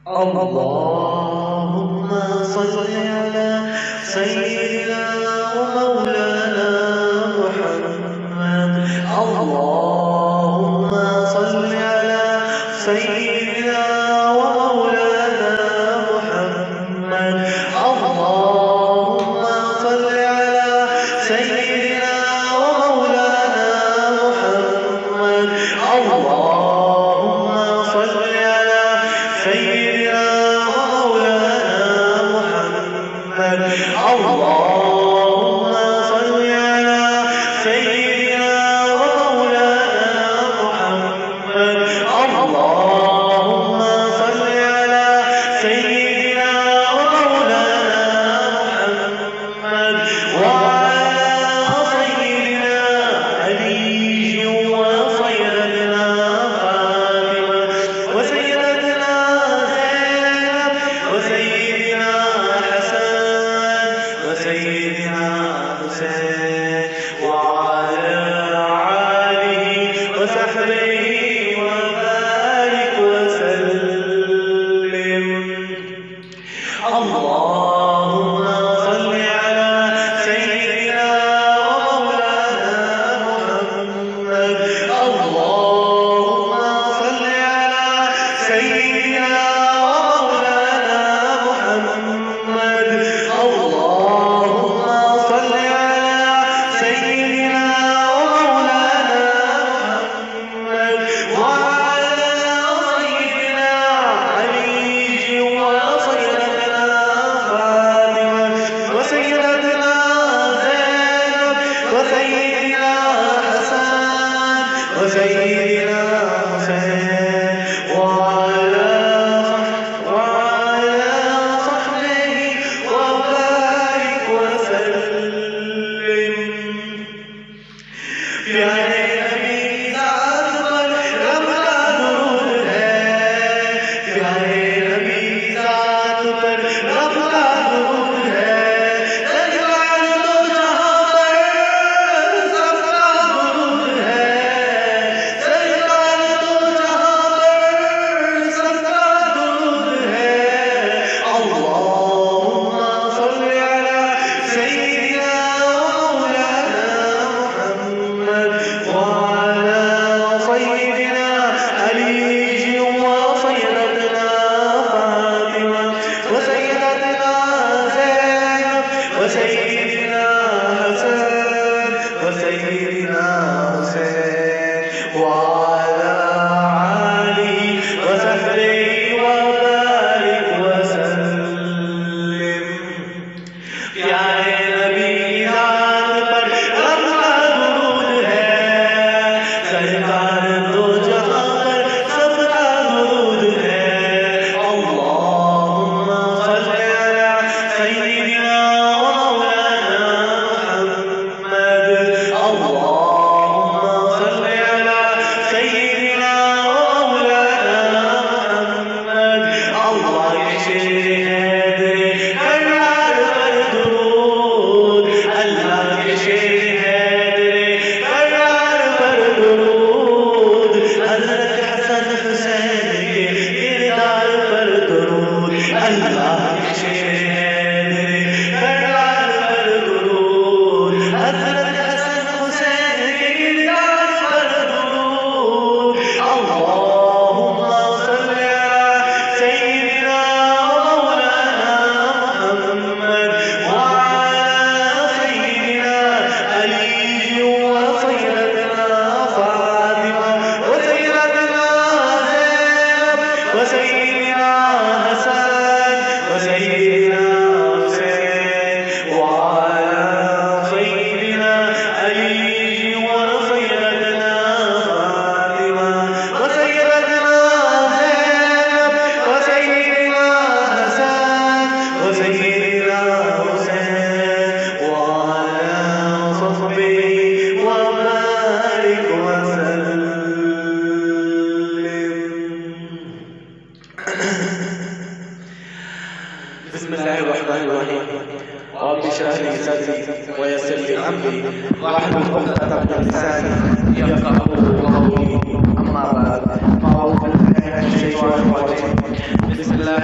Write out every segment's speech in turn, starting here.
اللهم صل على سيدنا ومولانا محمد. اللهم صل على سيدنا ومولانا محمد. اللهم صل على سيدنا ومولانا محمد. اللهم صل على سيدنا ومولانا محمد. اللهم صل على سيدنا ومولانا محمد. اللهم صل على سيدنا ومولانا محمد وعلى سيدنا علي وسيدنا فاطمة وسيدنا زينب وسيدنا حسن وسيدنا حسين وعلى آله وصحبه وبارك وسلم. اللهم صل على سيدنا ومولانا محمد. اللهم صل على سيدنا ومولانا محمد. اللهم صل على سيدنا ومولانا محمد وعلى سيدنا علي وسيدنا فاطمة وسيدنا زينب وسيدنا حسن وسيدنا حسين وعلى صحبه وبارك وسلم. پیارے نبی ذات پر رب کا درود ہے. پیارے نبی ذات پر رب کا درود ہے. سرکار دو جہاں پر سب کا درود ہے. سرکار دو جہاں پر سب کا درود ہے. اللهم صل على سيدنا ومولانا محمد وعلى سيدنا علي وسيدنا فاطمة وسيدنا زينب وسيدنا حسن وسيدنا حسين وعلى آله وصحبه وبارك وسلم. پیارے نبی ذات پر رب کا درود ہے. سرکار دو جہاں پر سب کا درود ہے. اللهم صل على سيدنا ومولانا محمد. اللهم صل على سيدنا ومولانا محمد. اللہ کے شیر حیدر کرار پر درود. اللہ کے شیر حیدر کرار پر درود. حضرت حسن حسین کے کردار پر درود. اللہ کے شیر حیدر کرار پر درود. حضرت حسن حسین کے کردار پر درود. اللهم صل على سيدنا ومولانا محمد وعلى سيدنا علي وسيدنا فاطمة وسيدنا زينب وسيدنا حسن وسيدنا حسين وعلى سيدنا علي وسيدنا فاطمة وسيدنا زينب وسيدنا حسن وسيدنا حسين وعلى صحبه وبارك وسلم. بسم الله الرحمن الرحيم. رب اشرح لي صدري ويسر لي امري واحلل عقدة من لساني يفقهوا قولي. اما بعد فاعوذ بالله من الشيطان الرجيم. بسم الله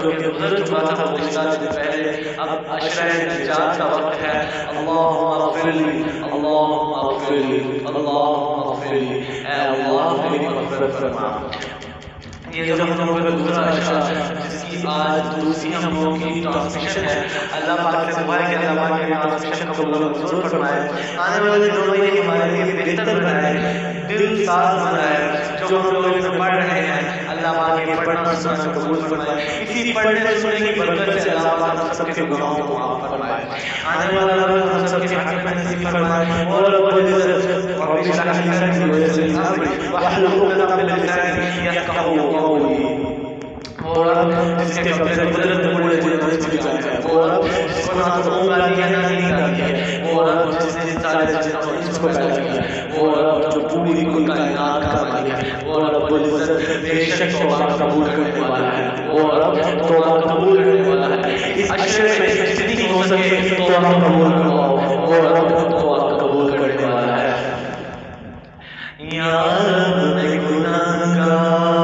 جو کہ گزر چکا تھا گزشتہ دن پہلے، اب عشرہ نجات کا وقت ہے۔ اللہم اغفر لی، اللہم اغفر لی، اللہم اغفر لی، اے اللہ میری مغفرت فرما۔ یہ جو ہم لوگوں کا دوسرا عشرہ جس کی آج دوسری ہم لوگوں کی ٹرانسمیشن ہے، اللہ پاک سے دعا ہے کہ اللہ پاک کی ٹرانسمیشن کو منظور فرمائے، آنے والے دنوں میں ہمارے لیے بہتر بنائے، دل ساز بنائے۔ جو ہم لوگ اسے پڑھ رہے ہیں اللہ پاک یہ پڑھنا سننا قبول فرمائے، اسی پڑھنے سننے کی برکت سے اللہ پاک ہم سب کے گناہوں کو معاف فرمائے، آنے والا وقت ہم سب کے حق میں نصیب فرمائے۔ اور رب العزت رب اشرح لي صدري ويسر لي امري واحلل عقدة من لساني يفقهوا قولي۔ اور جس کے قبضے میں قدرت میں مڑے ہوئے نہ چھوٹ جائے، اور جس کو نہ تو گالی ہے نہ نہیں گالی ہے، اور جس نے سارے جس کو پیدا کیا، اور جو پوری کل کائنات کا مالک ہے، اور رب العزت بے شک توبہ قبول کرنے والا ہے، اور رب توبہ قبول کرنے والا ہے۔ اس عشرے میں جتنی ہو سکے توبہ قبول کرواؤ، اور رب توبہ قبول کرنے والا ہے۔ یا رب میں گناہگار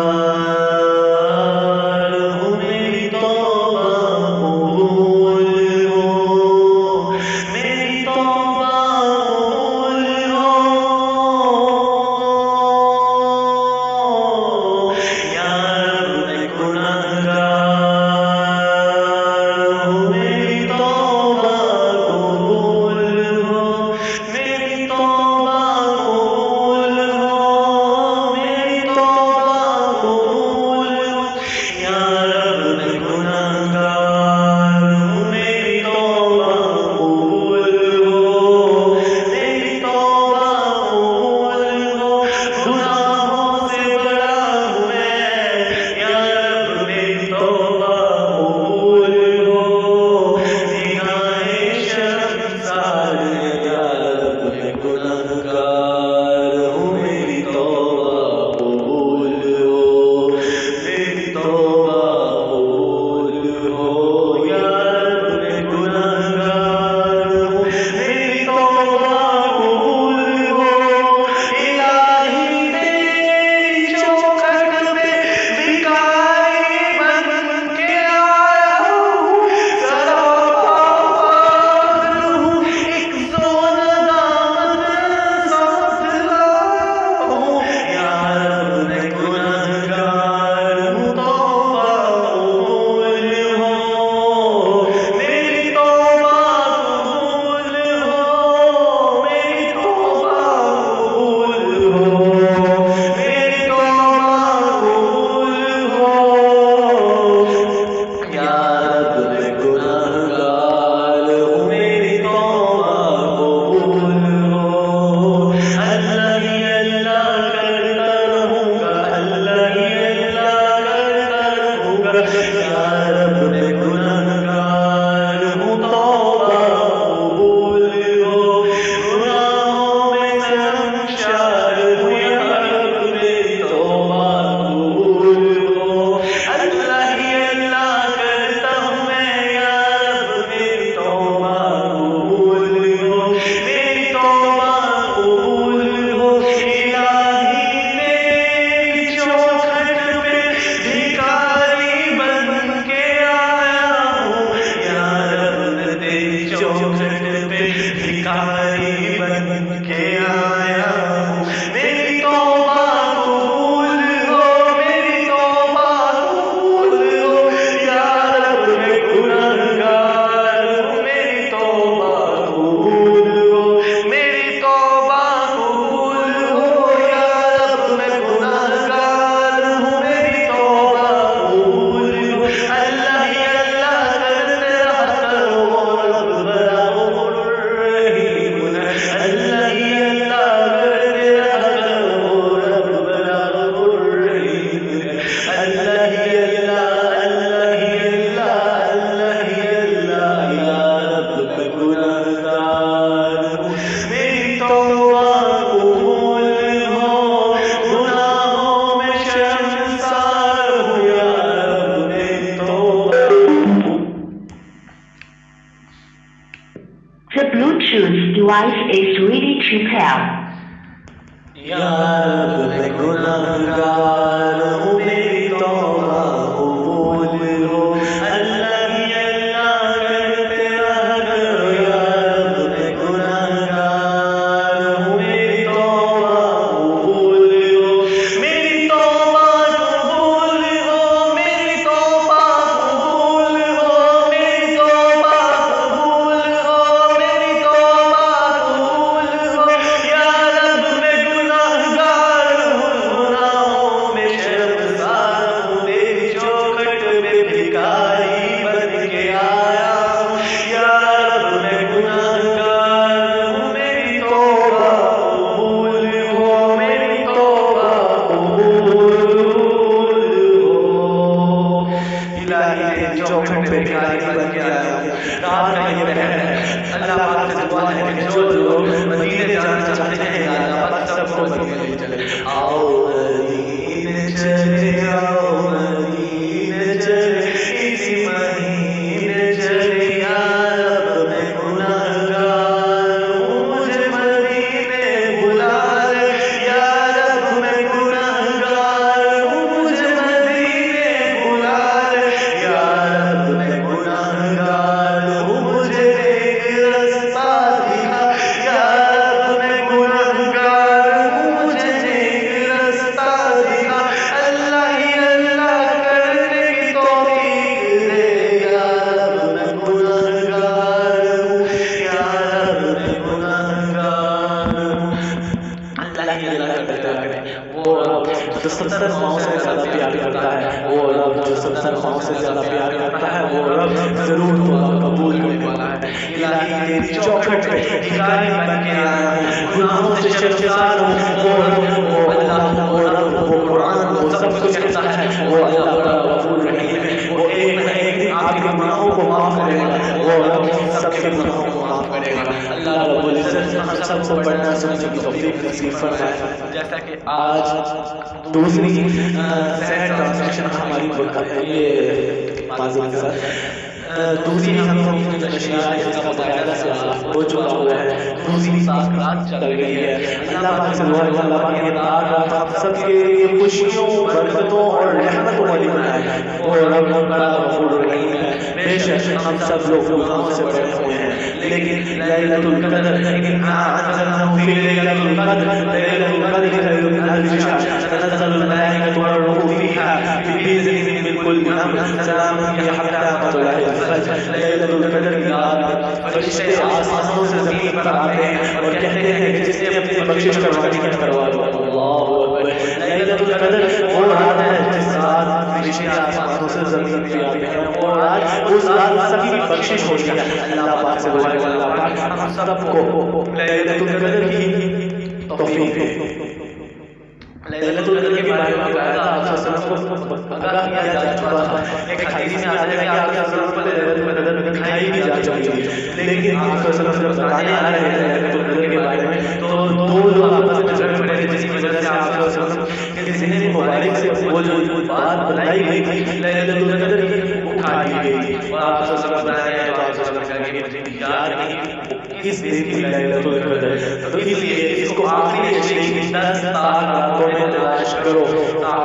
Life is really too pale. یا رب میں گناہگار ہوں، میری توبہ قبول جھوپڑوں پہ بھکاری بن کے آیا ہوں. رات کا یہ پہر ہے, اللہ پاک سے دعا ہے کہ جو لوگ مدینے جانا چاہتے ہیں یا اللہ پاک سب کو مدینے لے چلے. آؤ مدینے چلے, آؤ مدینے چلے, اسی مہینے چلے, یا رب میں گنہگار ہوں, مجھے مدینے بلا لے, یا رب میں گنہگار ہوں, مجھے مدینے بلا لے, یا رب میں گنہگار ہوں, مجھے ایک رستہ دکھا, یا رب میں گنہگار ہوں, مجھے ایک رستہ دکھا, اللہ ہی اللہ کرنے کی توفیق دے, یا رب میں گنہگار ہوں, یا رب میں گنہگار ہوں. اللہ ہی اللہ کرتا کرے, وہ رب جو 70 ماؤں سے زیادہ پیار کرتا ہے, وہ رب جو 70 ماؤں سے زیادہ پیار کرتا ہے, وہ رب ضرور دعا قبول کرنے والا ہے. الہی تیری چوکھٹ پہ بھکاری بن کے آیا ہوں, گناہوں سے شرمسار ہوں, وہ رب, وہ اللہ, وہ رب, وہ قرآن, وہ سب کچھ کہتا ہے, وہ اللہ بڑا غفور رحیم ہے, وہ ایک نہ ایک دن آپ کے گناہوں کو معاف کرے گا, وہ رب سب کے گناہوں کو معاف کرے گا. اللہ رب العزت ہم سب کو پڑھنا سننے کی توفیق نصیب فرمائے. جیسا کہ آج دوسری صحیح ٹرانسلیشن ہماری یہ معذرت دوسری ہم لوگوں کی نشریات اس کا باقاعدہ سے ہو چکا ہوا ہے, دوسری سات رات چل رہی ہے. اللہ پاک سے دعا ہے اللہ پاک یہ رات آپ سب کے خوشیوں, برکتوں اور رحمتوں والی بنائے. وہ رب بڑا غفور رحیم ہے. بے شک ہم سب لوگ گناہوں سے بھرے ہوئے ہیں, لیکن لیلۃ القدر انزلناہ فی لیلۃ القدر, لیلۃ القدر خیر من الف شہر, تنزل الملائکۃ والروح فیہا بإذن من کل امر, سلام ہی حتی مطلع الفجر. لیلۃ القدر کی رات فرشتے آسمانوں سے زمین پر آتے ہیں اور کہتے ہیں کہ جس نے اپنی بخشش کروانی ہے کروا دو. اللہ اکبر. لیلۃ القدر وہ رات ہے جس رات فرشتے آسمانوں سے زمین پر آتے ہیں, اور رات اس رات سب کی بخشش ہوتی ہے. اللہ پاک سے دعا ہے اللہ پاک ہم سب کو لیلۃ القدر کی توفیق دے. لیلۃ القدر کے بارے میں باقاعدہ آپ صلی اللہ علیہ وسلم کو آگاہ کیا جا چکا تھا. ایک حدیث میں آتا ہے کہ آپ صلی اللہ علیہ وسلم کو لیلۃ القدر میں دکھائی بھی جا چکی ہے, لیکن آپ صلی اللہ علیہ وسلم بتانے آ رہے ہیں لیلۃ القدر کے بارے میں تو دو لوگ آپس میں جھگڑ پڑے, جس کی وجہ سے آپ صلی اللہ علیہ وسلم کے ذہن مبارک سے وہ جو بات بتائی گئی تھی لیلۃ القدر کی اٹھا لی گئی تھی, اور آپ صلی اللہ علیہ وسلم بتایا تو آپ صلی اللہ علیہ وسلم کہ مجھے یاد نہیں کس دن کی لیلۃ القدر, تو اس لیے اس کو آخری ہجری کی 10 راتوں میں تلاش کرو.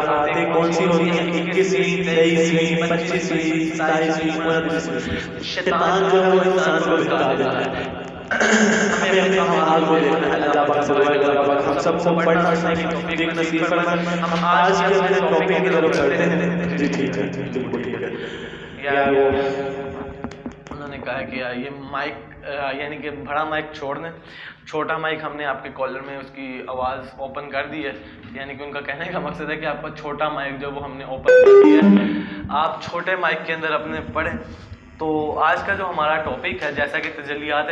راتیں کون سی ہوتی ہیں؟ 21ویں, 23ویں, 25ویں, 27ویں, 29ویں. شیطان جو ہے وہ انسان کو بھٹکا دیتا ہے. ہمیں اپنے اعمال کو دیکھنا ہے. اللہ پاک سے دعا ہے اللہ پاک ہم سب کو پڑھنا سننے کی توفیق نصیب فرمائے. ہم آج کے اپنے ٹاپک کی طرف چلتے ہیں. جی ٹھیک ہے, بالکل ٹھیک ہے. یار وہ انہوں نے کہا کہ یہ مائک یعنی کہ بڑا مائک چھوڑ دیں, چھوٹا مائک ہم نے آپ کے کالر میں اس کی آواز اوپن کر دی ہے. یعنی کہ ان کا کہنے کا مقصد ہے کہ آپ کا چھوٹا مائک جو وہ ہم نے اوپن کر دیا ہے, آپ چھوٹے مائک کے اندر اپنے پڑھیں. تو آج کا جو ہمارا ٹاپک ہے, جیسا کہ تجلیات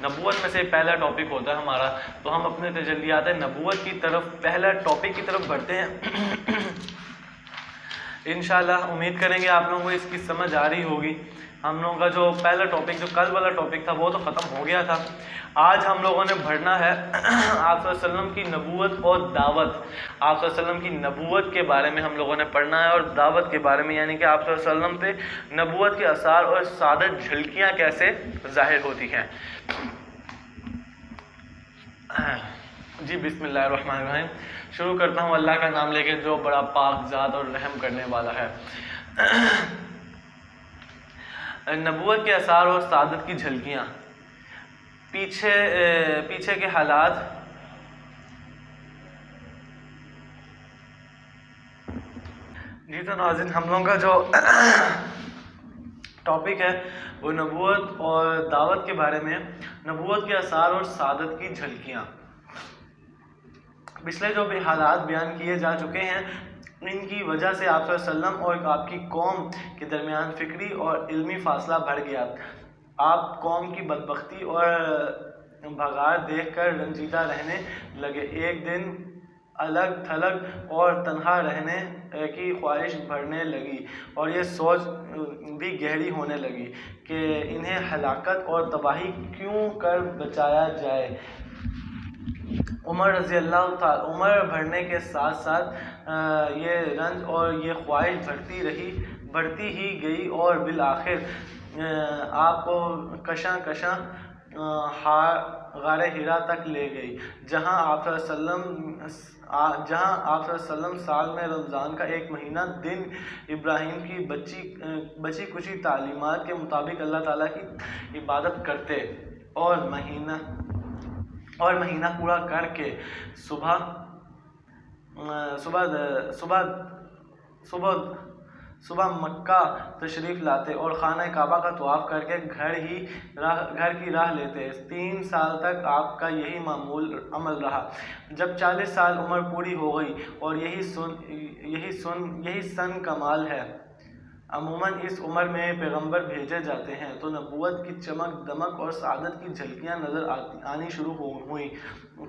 نبوت میں سے پہلا ٹاپک ہوتا ہے ہمارا, تو ہم اپنے تجلیات نبوت کی طرف پہلا ٹاپک کی طرف بڑھتے ہیں. انشاءاللہ امید کریں گے آپ لوگوں کو اس کی سمجھ آ رہی ہوگی. ہم لوگوں کا جو پہلا ٹاپک, جو کل والا ٹاپک تھا, وہ تو ختم ہو گیا تھا. آج ہم لوگوں نے بڑھنا ہے آپ صلی اللہ علیہ وسلم کی نبوت اور دعوت. آپ صلی اللہ علیہ وسلم کی نبوت کے بارے میں ہم لوگوں نے پڑھنا ہے, اور دعوت کے بارے میں, یعنی کہ آپ صلی اللہ علیہ وسلم پہ نبوت کے آثار اور سعادت جھلکیاں کیسے ظاہر ہوتی ہیں. جی بسم اللہ الرحمن الرحیم. شروع کرتا ہوں اللہ کا نام لے کے جو بڑا پاک ذات اور رحم کرنے والا ہے. نبوت کے آثار اور سعادت کی جھلکیاں. پیچھے کے حالات جی. تو ناظرین ہم لوگوں کا جو ٹاپک ہے وہ نبوت اور دعوت کے بارے میں, نبوت کے آثار اور سعادت کی جھلکیاں. پچھلے جو بھی حالات بیان کیے جا چکے ہیں, ان کی وجہ سے آپ صلی اللہ علیہ وسلم اور آپ کی قوم کے درمیان فکری اور علمی فاصلہ بڑھ گیا. آپ قوم کی بدبختی اور بھگاڑ دیکھ کر رنجیدہ رہنے لگے. ایک دن الگ تھلگ اور تنہا رہنے کی خواہش بڑھنے لگی، اور یہ سوچ بھی گہری ہونے لگی کہ انہیں ہلاکت اور تباہی کیوں کر بچایا جائے۔ عمر بڑھنے کے ساتھ ساتھ یہ رنج اور یہ خواہش بڑھتی ہی گئی، اور بالآخر آپ کو کشاں غار ہرا تک لے گئی، جہاں آپ صلی اللہ علیہ وسلم سال میں رمضان کا ایک مہینہ دن ابراہیم کی بچی کچی تعلیمات کے مطابق اللہ تعالیٰ کی عبادت کرتے، اور مہینہ پورا کر کے صبح مکہ تشریف لاتے اور خانہ کعبہ کا طواف کر کے گھر کی راہ لیتے۔ 3 سال تک آپ کا یہی عمل رہا۔ جب 40 سال عمر پوری ہو گئی، اور یہی سن کمال ہے۔ عموماً اس عمر میں پیغمبر بھیجے جاتے ہیں تو نبوت کی چمک دمک اور سعادت کی جھلکیاں نظر آنی شروع ہوئیں۔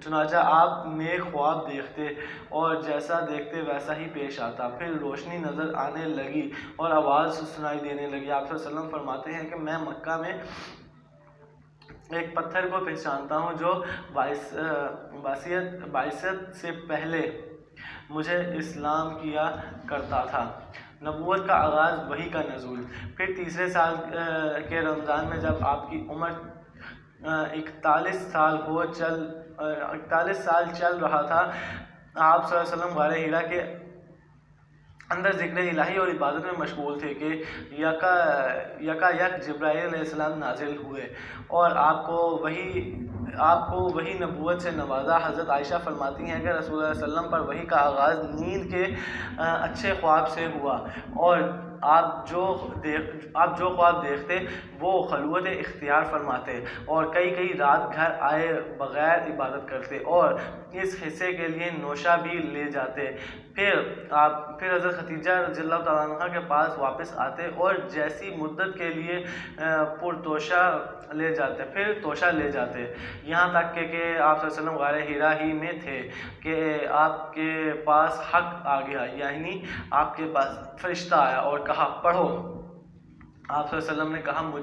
چنانچہ آپ نیک خواب دیکھتے، اور جیسا دیکھتے ویسا ہی پیش آتا۔ پھر روشنی نظر آنے لگی اور آواز سنائی دینے لگی۔ آپ صلی اللہ علیہ وسلم فرماتے ہیں کہ میں مکہ میں ایک پتھر کو پہچانتا ہوں جو بعثت سے پہلے مجھے اسلام کیا کرتا تھا۔ نبوت کا آغاز، وحی کا نزول۔ پھر تیسرے سال کے رمضان میں جب آپ کی عمر 41 سال چل رہا تھا، آپ صلی اللہ علیہ وسلم غار ہرا کے اندر ذکر الہی اور عبادت میں مشغول تھے کہ یک جبرائیل علیہ السلام نازل ہوئے اور آپ کو وحی نبوت سے نوازا۔ حضرت عائشہ فرماتی ہیں کہ رسول اللہ صلی اللہ علیہ وسلم پر وحی کا آغاز نیند کے اچھے خواب سے ہوا، اور آپ جو خواب دیکھتے وہ خلوت اختیار فرماتے، اور کئی رات گھر آئے بغیر عبادت کرتے، اور اس حصے کے لیے نوشہ بھی لے جاتے۔ پھر حضرت خدیجہ رضی اللہ تعالیٰ عنہ کے پاس واپس آتے اور جیسی مدت کے لیے توشہ لے جاتے، یہاں تک کہ آپ صلی اللہ علیہ وسلم غار ہرا ہی میں تھے کہ آپ کے پاس حق آ گیا، یعنی آپ کے پاس فرشتہ آیا اور کہا پڑھو۔ آپ صلی اللہ علیہ وسلم نے کہا میں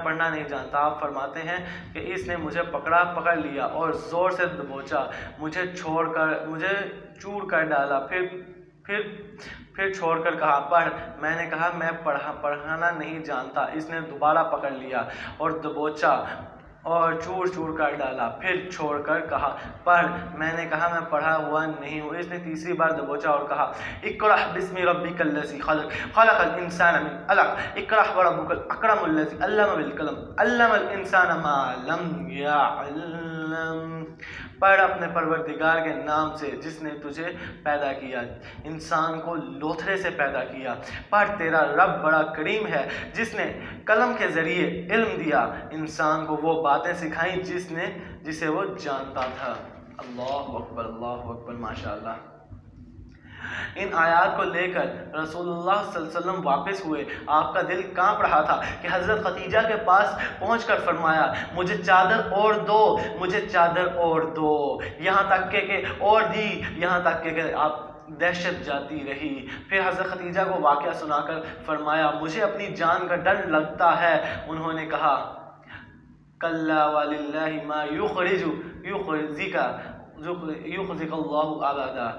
پڑھنا نہیں جانتا۔ آپ فرماتے ہیں کہ اس نے مجھے پکڑ لیا اور زور سے دبوچا، مجھے چور کر ڈالا، پھر چھوڑ کر کہا پڑھ۔ میں نے کہا میں پڑھنا نہیں جانتا۔ اس نے دوبارہ پکڑ لیا اور دبوچا اور چور کر ڈالا، پھر چھوڑ کر کہا پڑھ۔ میں نے کہا میں پڑھا ہوا نہیں ہوں۔ اس نے تیسری بار دبوچا اور کہا اقرأ بسم ربک الذی خلق خلق الانسان من علق اقرأ وربک الاکرم الذی علم بالقلم علم الانسان ما لم یعلم۔ پڑھ اپنے پروردگار کے نام سے جس نے تجھے پیدا کیا، انسان کو لوتھڑے سے پیدا کیا۔ پڑھ تیرا رب بڑا کریم ہے جس نے قلم کے ذریعے علم دیا، انسان کو وہ باتیں سکھائیں جسے وہ جانتا تھا۔ اللہ اکبر، اللہ اکبر، ماشاءاللہ۔ ان آیات کو لے کر رسول اللہ صلی اللہ علیہ وسلم واپس ہوئے۔ آپ کا دل کانپ رہا تھا کہ حضرت خدیجہ کے پاس پہنچ کر فرمایا مجھے چادر اور دو، یہاں تک کہ آپ دہشت جاتی رہی۔ پھر حضرت خدیجہ کو واقعہ سنا کر فرمایا مجھے اپنی جان کا ڈر لگتا ہے۔ انہوں نے کہا کلا وللہ ما یخزیک اللہ ابدا،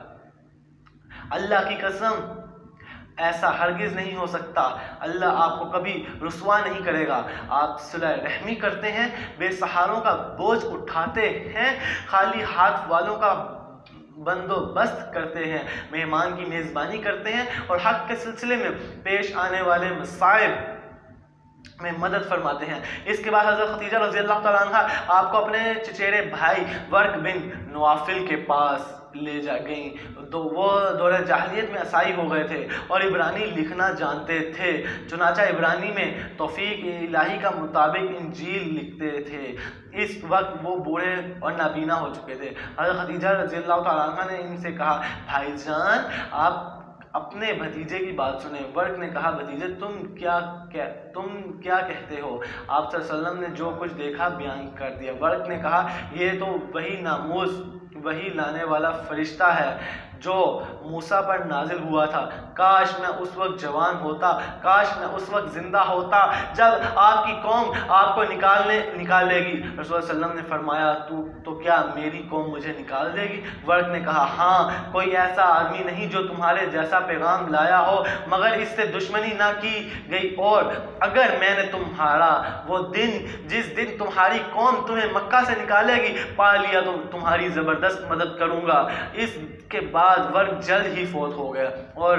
اللہ کی قسم ایسا ہرگز نہیں ہو سکتا، اللہ آپ کو کبھی رسوا نہیں کرے گا۔ آپ صلح رحمی کرتے ہیں، بے سہاروں کا بوجھ اٹھاتے ہیں، خالی ہاتھ والوں کا بندوبست کرتے ہیں، مہمان کی میزبانی کرتے ہیں، اور حق کے سلسلے میں پیش آنے والے مصائب میں مدد فرماتے ہیں۔ اس کے بعد حضرت خدیجہ رضی اللہ تعالیٰ عنہ آپ کو اپنے چچیرے بھائی ورق بن نوافل کے پاس لے گئیں۔ وہ دور جاہلیت میں عیسائی ہو گئے تھے اور عبرانی لکھنا جانتے تھے، چنانچہ عبرانی میں توفیق الہی کا مطابق انجیل لکھتے تھے۔ اس وقت وہ بوڑھے اور نابینا ہو چکے تھے۔ حضرت خدیجہ رضی اللہ تعالیٰ عنہ نے ان سے کہا بھائی جان آپ اپنے بھتیجے کی بات سنیں۔ ورق نے کہا بھتیجے تم کیا کہتے ہو؟ آپ صلی اللہ علیہ وسلم نے جو کچھ دیکھا بیان کر دیا۔ ورق نے کہا یہ تو وہی ناموس وہی لانے والا فرشتہ ہے جو موسیٰ پر نازل ہوا تھا۔ کاش میں اس وقت جوان ہوتا، کاش میں اس وقت زندہ ہوتا جب آپ کی قوم آپ کو نکالے گی۔ رسول اللہ صلی اللہ علیہ وسلم نے فرمایا تو کیا میری قوم مجھے نکال دے گی؟ ورق نے کہا ہاں، کوئی ایسا آدمی نہیں جو تمہارے جیسا پیغام لایا ہو مگر اس سے دشمنی نہ کی گئی، اور اگر میں نے تمہارا وہ دن جس دن تمہاری قوم تمہیں مکہ سے نکالے گی پا لیا تو تمہاری زبردست مدد کروں گا۔ اس کے بعد ورق جلد ہی فوت ہو گیا اور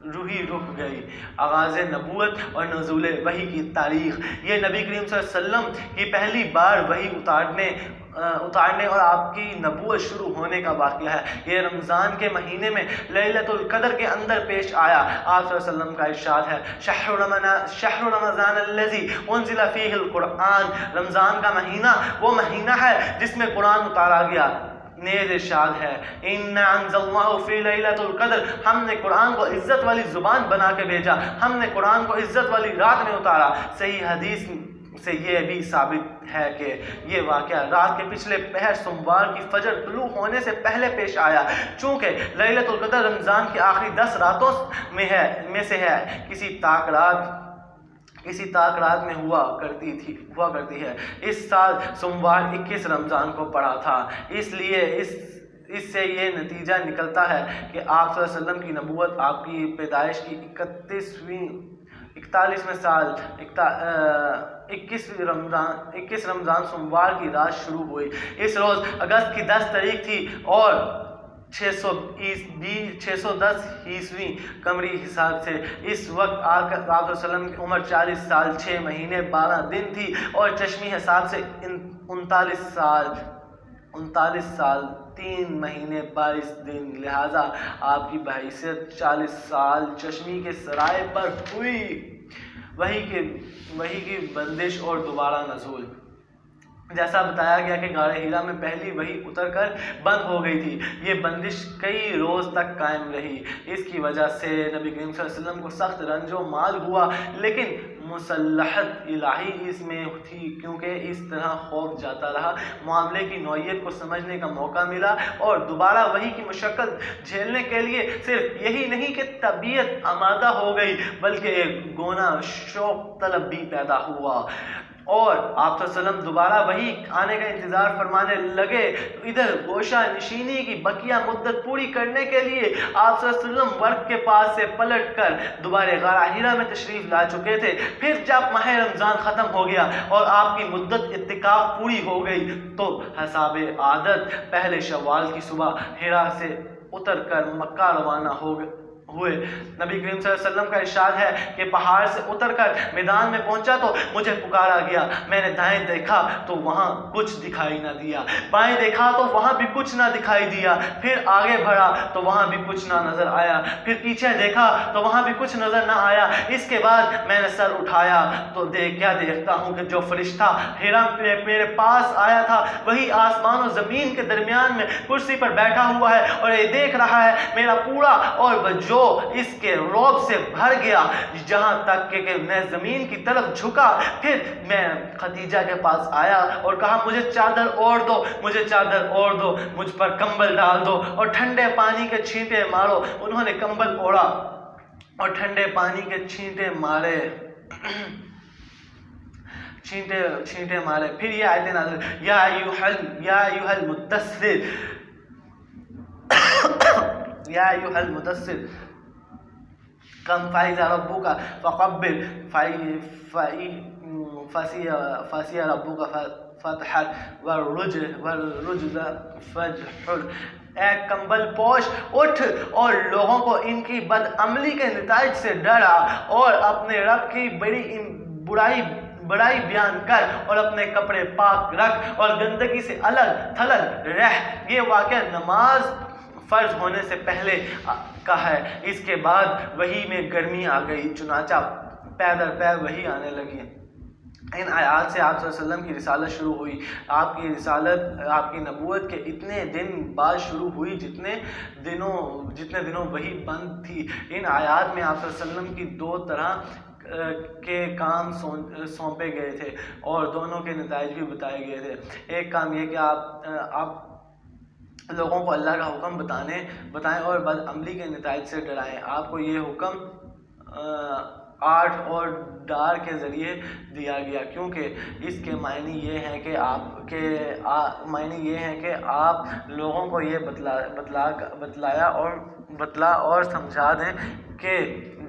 روحی رک گئی۔ آغاز نبوت اور نزول وحی کی تاریخ۔ یہ نبی کریم صلی اللہ علیہ وسلم کی پہلی بار وحی اتارنے اور آپ کی نبوت شروع ہونے کا واقعہ ہے۔ یہ رمضان کے مہینے میں لیلۃ القدر کے اندر پیش آیا۔ آپ صلی اللہ علیہ وسلم کا ارشاد ہے شہر رمضان الذی انزل فیہ القرآن، رمضان کا مہینہ وہ مہینہ ہے جس میں قرآن اتارا گیا۔ نیز ارشاد ہے اِنَّا أَنزَلْنَاهُ فِي لَيْلَةِ الْقَدْرِ، ہم نے قرآن کو عزت والی زبان بنا کے بھیجا، ہم نے قرآن کو عزت والی رات میں اتارا۔ صحیح حدیث سے یہ بھی ثابت ہے کہ یہ واقعہ رات کے پچھلے پہر سوموار کی فجر طلوع ہونے سے پہلے پیش آیا۔ چونکہ لیلۃ القدر رمضان کی آخری 10 راتوں میں سے ہے، کسی طاق رات میں ہوا کرتی ہے۔ اس سال سوموار 21 رمضان کو پڑا تھا، اس لیے اس سے یہ نتیجہ نکلتا ہے کہ آپ صلی اللہ علیہ وسلم کی نبوت آپ کی پیدائش کی 41ویں سال 21 رمضان سوموار کی رات شروع ہوئی۔ اس روز اگست کی 10 تاریخ تھی اور 610 عیسوی قمری حساب سے۔ اس وقت آپ صلی اللہ علیہ وسلم کی عمر 40 سال 6 مہینے 12 دن تھی اور چشمی حساب سے 39 سال 3 مہینے 22 دن، لہٰذا آپ کی بحیثیت 40 سال چشمی کے سرائے پر ہوئی۔ وحی کی بندش اور دوبارہ نزول۔ جیسا بتایا گیا کہ غار ہیرا میں پہلی وحی اتر کر بند ہو گئی تھی، یہ بندش کئی روز تک قائم رہی۔ اس کی وجہ سے نبی کریم صلی اللہ علیہ وسلم کو سخت رنج و مال ہوا، لیکن مصلحت الہی اس میں تھی کیونکہ اس طرح خوف جاتا رہا، معاملے کی نوعیت کو سمجھنے کا موقع ملا اور دوبارہ وحی کی مشقت جھیلنے کے لیے صرف یہی نہیں کہ طبیعت آمادہ ہو گئی بلکہ ایک گونا شوق طلب بھی پیدا ہوا اور آپ صلی اللہ علیہ وسلم دوبارہ وحی آنے کا انتظار فرمانے لگے۔ ادھر گوشہ نشینی کی بقیہ مدت پوری کرنے کے لیے آپ صلی اللہ علیہ وسلم ورق کے پاس سے پلٹ کر دوبارہ غار ہیرا میں تشریف لا چکے تھے۔ پھر جب ماہ رمضان ختم ہو گیا اور آپ کی مدت اعتکاف پوری ہو گئی تو حساب عادت پہلے شوال کی صبح ہیرا سے اتر کر مکہ روانہ ہوئے۔ نبی کریم صلی اللہ علیہ وسلم کا ارشاد ہے کہ پہاڑ سے اتر کر میدان میں پہنچا تو مجھے پکارا گیا، میں نے دائیں دیکھا تو وہاں کچھ دکھائی نہ دیا، بائیں دیکھا تو وہاں بھی کچھ نہ دکھائی دیا، پھر آگے بڑھا تو وہاں بھی کچھ نہ نظر آیا، پھر پیچھے دیکھا تو وہاں بھی کچھ نظر نہ آیا۔ اس کے بعد میں نے سر اٹھایا تو دیکھتا ہوں کہ جو فرشتہ ہیرا میرے پاس آیا تھا وہی آسمان و زمین کے درمیان میں کرسی پر بیٹھا ہوا ہے اور یہ دیکھ رہا ہے میرا پورا اور وجود اس کے رعب سے بھر گیا، جہاں تک کہ میں زمین کی طرف جھکا۔ پھر میں خدیجہ کے پاس آیا اور کہا مجھے چادر اوڑھ دو، مجھے چادر اوڑھ دو، مجھ پر کمبل ڈال دو اور ٹھنڈے پانی کے چھینٹے مارو۔ انہوں نے کمبل اوڑھا اور ٹھنڈے پانی کے چھینٹے مارے۔ پھر یہ آیتیں نازل یا ایھا المدثر قم فإذا ربك فقبل فسي ربك فتحر والرجز فاجحر، اے کمبل پوش اٹھ اور لوگوں کو ان کی بدعملی کے نتائج سے ڈرا اور اپنے رب کی بڑائی بیان کر اور اپنے کپڑے پاک رکھ اور گندگی سے الگ تھلگ رہ۔ یہ واقعہ نماز فرض ہونے سے پہلے کا ہے۔ اس کے بعد وحی میں گرمی آ گئی، چنانچہ پے در پے وحی آنے لگی۔ ان آیات سے آپ صلی اللہ علیہ وسلم کی رسالت شروع ہوئی. آپ کی رسالت آپ کی نبوت کے اتنے دن بعد شروع ہوئی جتنے دنوں وہی بند تھی. ان آیات میں آپ صلی اللہ علیہ وسلم کی 2 طرح کے کام سونپے گئے تھے اور دونوں کے نتائج بھی بتائے گئے تھے. ایک کام یہ کہ آپ لوگوں کو اللہ کا حکم بتائیں اور بد عملی کے نتائج سے ڈرائیں. آپ کو یہ حکم آرٹ اور ڈار کے ذریعے دیا گیا کیونکہ اس کے معنی یہ ہیں کہ آپ لوگوں کو یہ بتلا اور سمجھا دیں کہ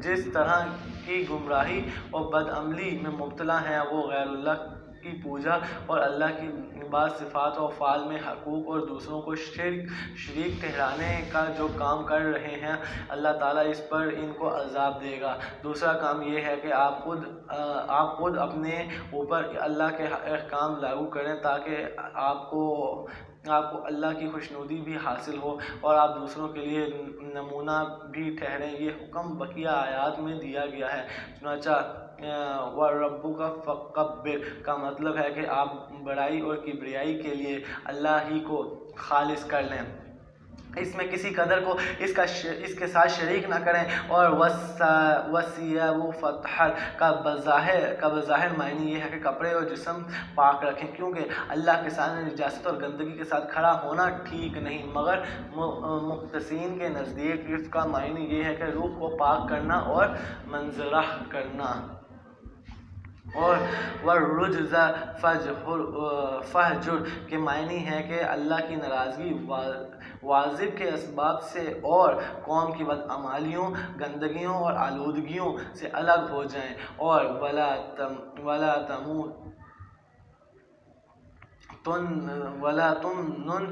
جس طرح کی گمراہی اور بد عملی میں مبتلا ہیں وہ غیر اللہ کی پوجا اور اللہ کی بعض صفات و افعال میں حقوق اور دوسروں کو شریک ٹھہرانے کا جو کام کر رہے ہیں، اللہ تعالیٰ اس پر ان کو عذاب دے گا. دوسرا کام یہ ہے کہ آپ خود اپنے اوپر اللہ کے احکام لاگو کریں تاکہ آپ کو اللہ کی خوشنودی بھی حاصل ہو اور آپ دوسروں کے لیے نمونہ بھی ٹھہریں. یہ حکم بقیہ آیات میں دیا گیا ہے. چنانچہ وَرَبُّكَ فَكَبِّرْ کا مطلب ہے کہ آپ بڑائی اور کبریائی کے لیے اللہ ہی کو خالص کر لیں، اس میں کسی قدر کو اس کے ساتھ شریک نہ کریں. اور وَثِيَابُ فَطْهِرْ کا بظاہر معنی یہ ہے کہ کپڑے اور جسم پاک رکھیں کیونکہ اللہ کے سامنے نجاست اور گندگی کے ساتھ کھڑا ہونا ٹھیک نہیں. مگر مختصین کے نزدیک اس کا معنی یہ ہے کہ روح کو پاک کرنا اور منظرہ کرنا. اور وَالرُّجْزَ فَاهْجُرْ کے معنی ہے کہ اللہ کی ناراضگی واجب کے اسباب سے اور قوم کی بدعمالیوں، گندگیوں اور آلودگیوں سے الگ ہو جائیں. اور وَلَا تَمْنُنْ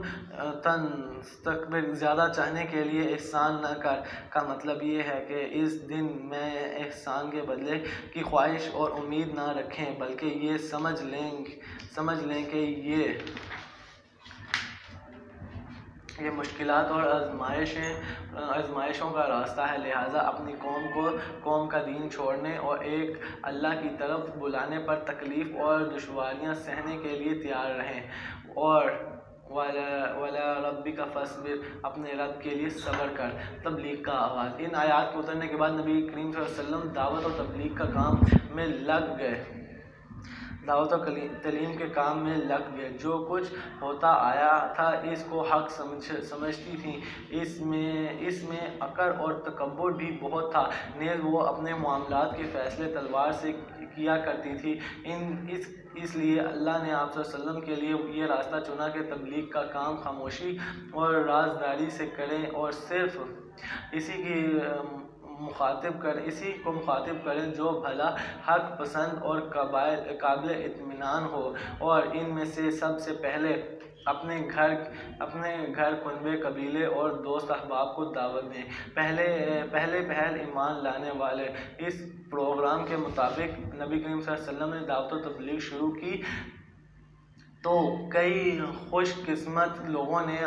تَسْتَكْبِرْ زیادہ چاہنے کے لیے احسان نہ کر کا مطلب یہ ہے کہ اس دن میں احسان کے بدلے کی خواہش اور امید نہ رکھیں بلکہ یہ سمجھ لیں کہ یہ مشکلات اور آزمائشوں کا راستہ ہے. لہٰذا اپنی قوم کا دین چھوڑنے اور ایک اللہ کی طرف بلانے پر تکلیف اور دشواریاں سہنے کے لیے تیار رہیں. اور وَلَا رَبِّكَ فَاصْبِرْ اپنے رب کے لیے صبر کر. تبلیغ کا آغاز. ان آیات کے اترنے کے بعد نبی کریم صلی اللہ علیہ وسلم دعوت اور تبلیغ کا کام میں لگ گئے. دعوت و تعلیم کے کام میں لگ گئے. جو کچھ ہوتا آیا تھا اس کو حق سمجھتی تھیں. اس میں اکڑ اور تکبر بھی بہت تھا. نیز وہ اپنے معاملات کے فیصلے تلوار سے کیا کرتی تھی. اس لیے اللہ نے آپ صلی اللہ علیہ وسلم کے لیے یہ راستہ چنا کہ تبلیغ کا کام خاموشی اور رازداری سے کریں اور صرف اسی کو مخاطب کریں جو بھلا، حق پسند اور قابل اطمینان ہو. اور ان میں سے سب سے پہلے اپنے گھر کنبے، قبیلے اور دوست احباب کو دعوت دیں. پہل ایمان لانے والے. اس پروگرام کے مطابق نبی کریم صلی اللہ علیہ وسلم نے دعوت و تبلیغ شروع کی تو کئی خوش قسمت لوگوں نے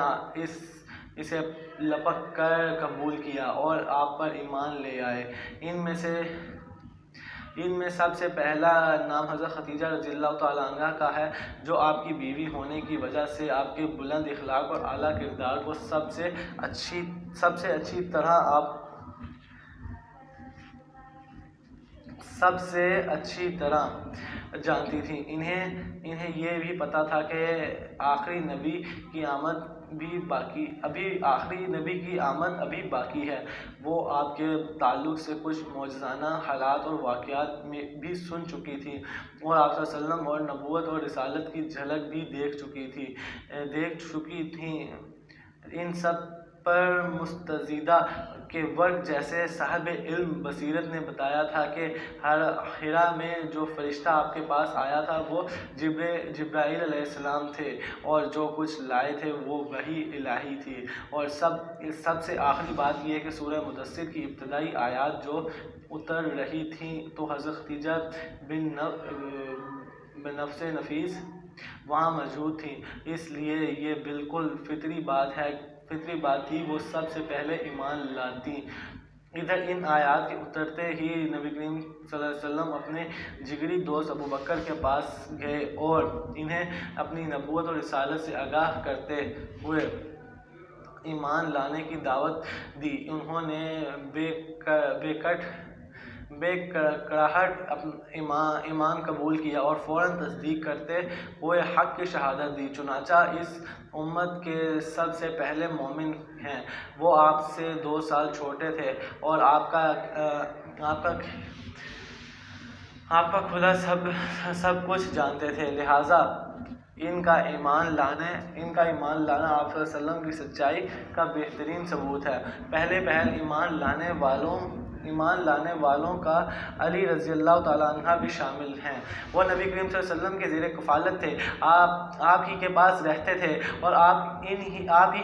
اسے لپک کر قبول کیا اور آپ پر ایمان لے آئے. ان میں سب سے پہلا نام حضرت خدیجہ رضی اللہ تعالیٰ عنہ کا ہے جو آپ کی بیوی ہونے کی وجہ سے آپ کے بلند اخلاق اور اعلیٰ کردار کو سب سے اچھی طرح جانتی تھیں. انہیں یہ بھی پتہ تھا کہ آخری نبی کی آمد ابھی باقی ہے. وہ آپ کے تعلق سے کچھ معجزانہ حالات اور واقعات میں بھی سن چکی تھی اور آپ صلی اللہ علیہ وسلم اور نبوت اور رسالت کی جھلک بھی دیکھ چکی تھیں. ان سب پر مستزیدہ کے وقت جیسے صاحب علم بصیرت نے بتایا تھا کہ حرا میں جو فرشتہ آپ کے پاس آیا تھا وہ جبرائیل علیہ السلام تھے اور جو کچھ لائے تھے وہ وحی الہی تھی. اور سب سے آخری بات یہ ہے کہ سورہ مدثر کی ابتدائی آیات جو اتر رہی تھیں تو حضرت خدیجہ بنفس نفیس وہاں موجود تھیں. اس لیے یہ بالکل فطری بات تھی. وہ سب سے پہلے ایمان لاتی. ادھر ان آیات کے اترتے ہی نبی کریم صلی اللہ علیہ وسلم اپنے جگری دوست ابو بکر کے پاس گئے اور انہیں اپنی نبوت اور رسالت سے آگاہ کرتے ہوئے ایمان لانے کی دعوت دی۔ انہوں نے بے کڑاہٹ ایمان قبول کیا اور فوراً تصدیق کرتے ہوئے حق کی شہادت دی۔ چنانچہ اس امت کے سب سے پہلے مومن ہیں، وہ آپ سے 2 سال چھوٹے تھے اور آپ کا خدا سب کچھ جانتے تھے، لہٰذا ان کا ایمان لانا آپ صلی اللہ علیہ وسلم کی سچائی کا بہترین ثبوت ہے۔ پہل ایمان لانے والوں کا علی رضی اللہ تعالیٰ عنہ بھی شامل ہیں۔ وہ نبی کریم صلی اللہ علیہ وسلم کے زیر کفالت تھے، آپ ہی کے پاس رہتے تھے اور آپ ہی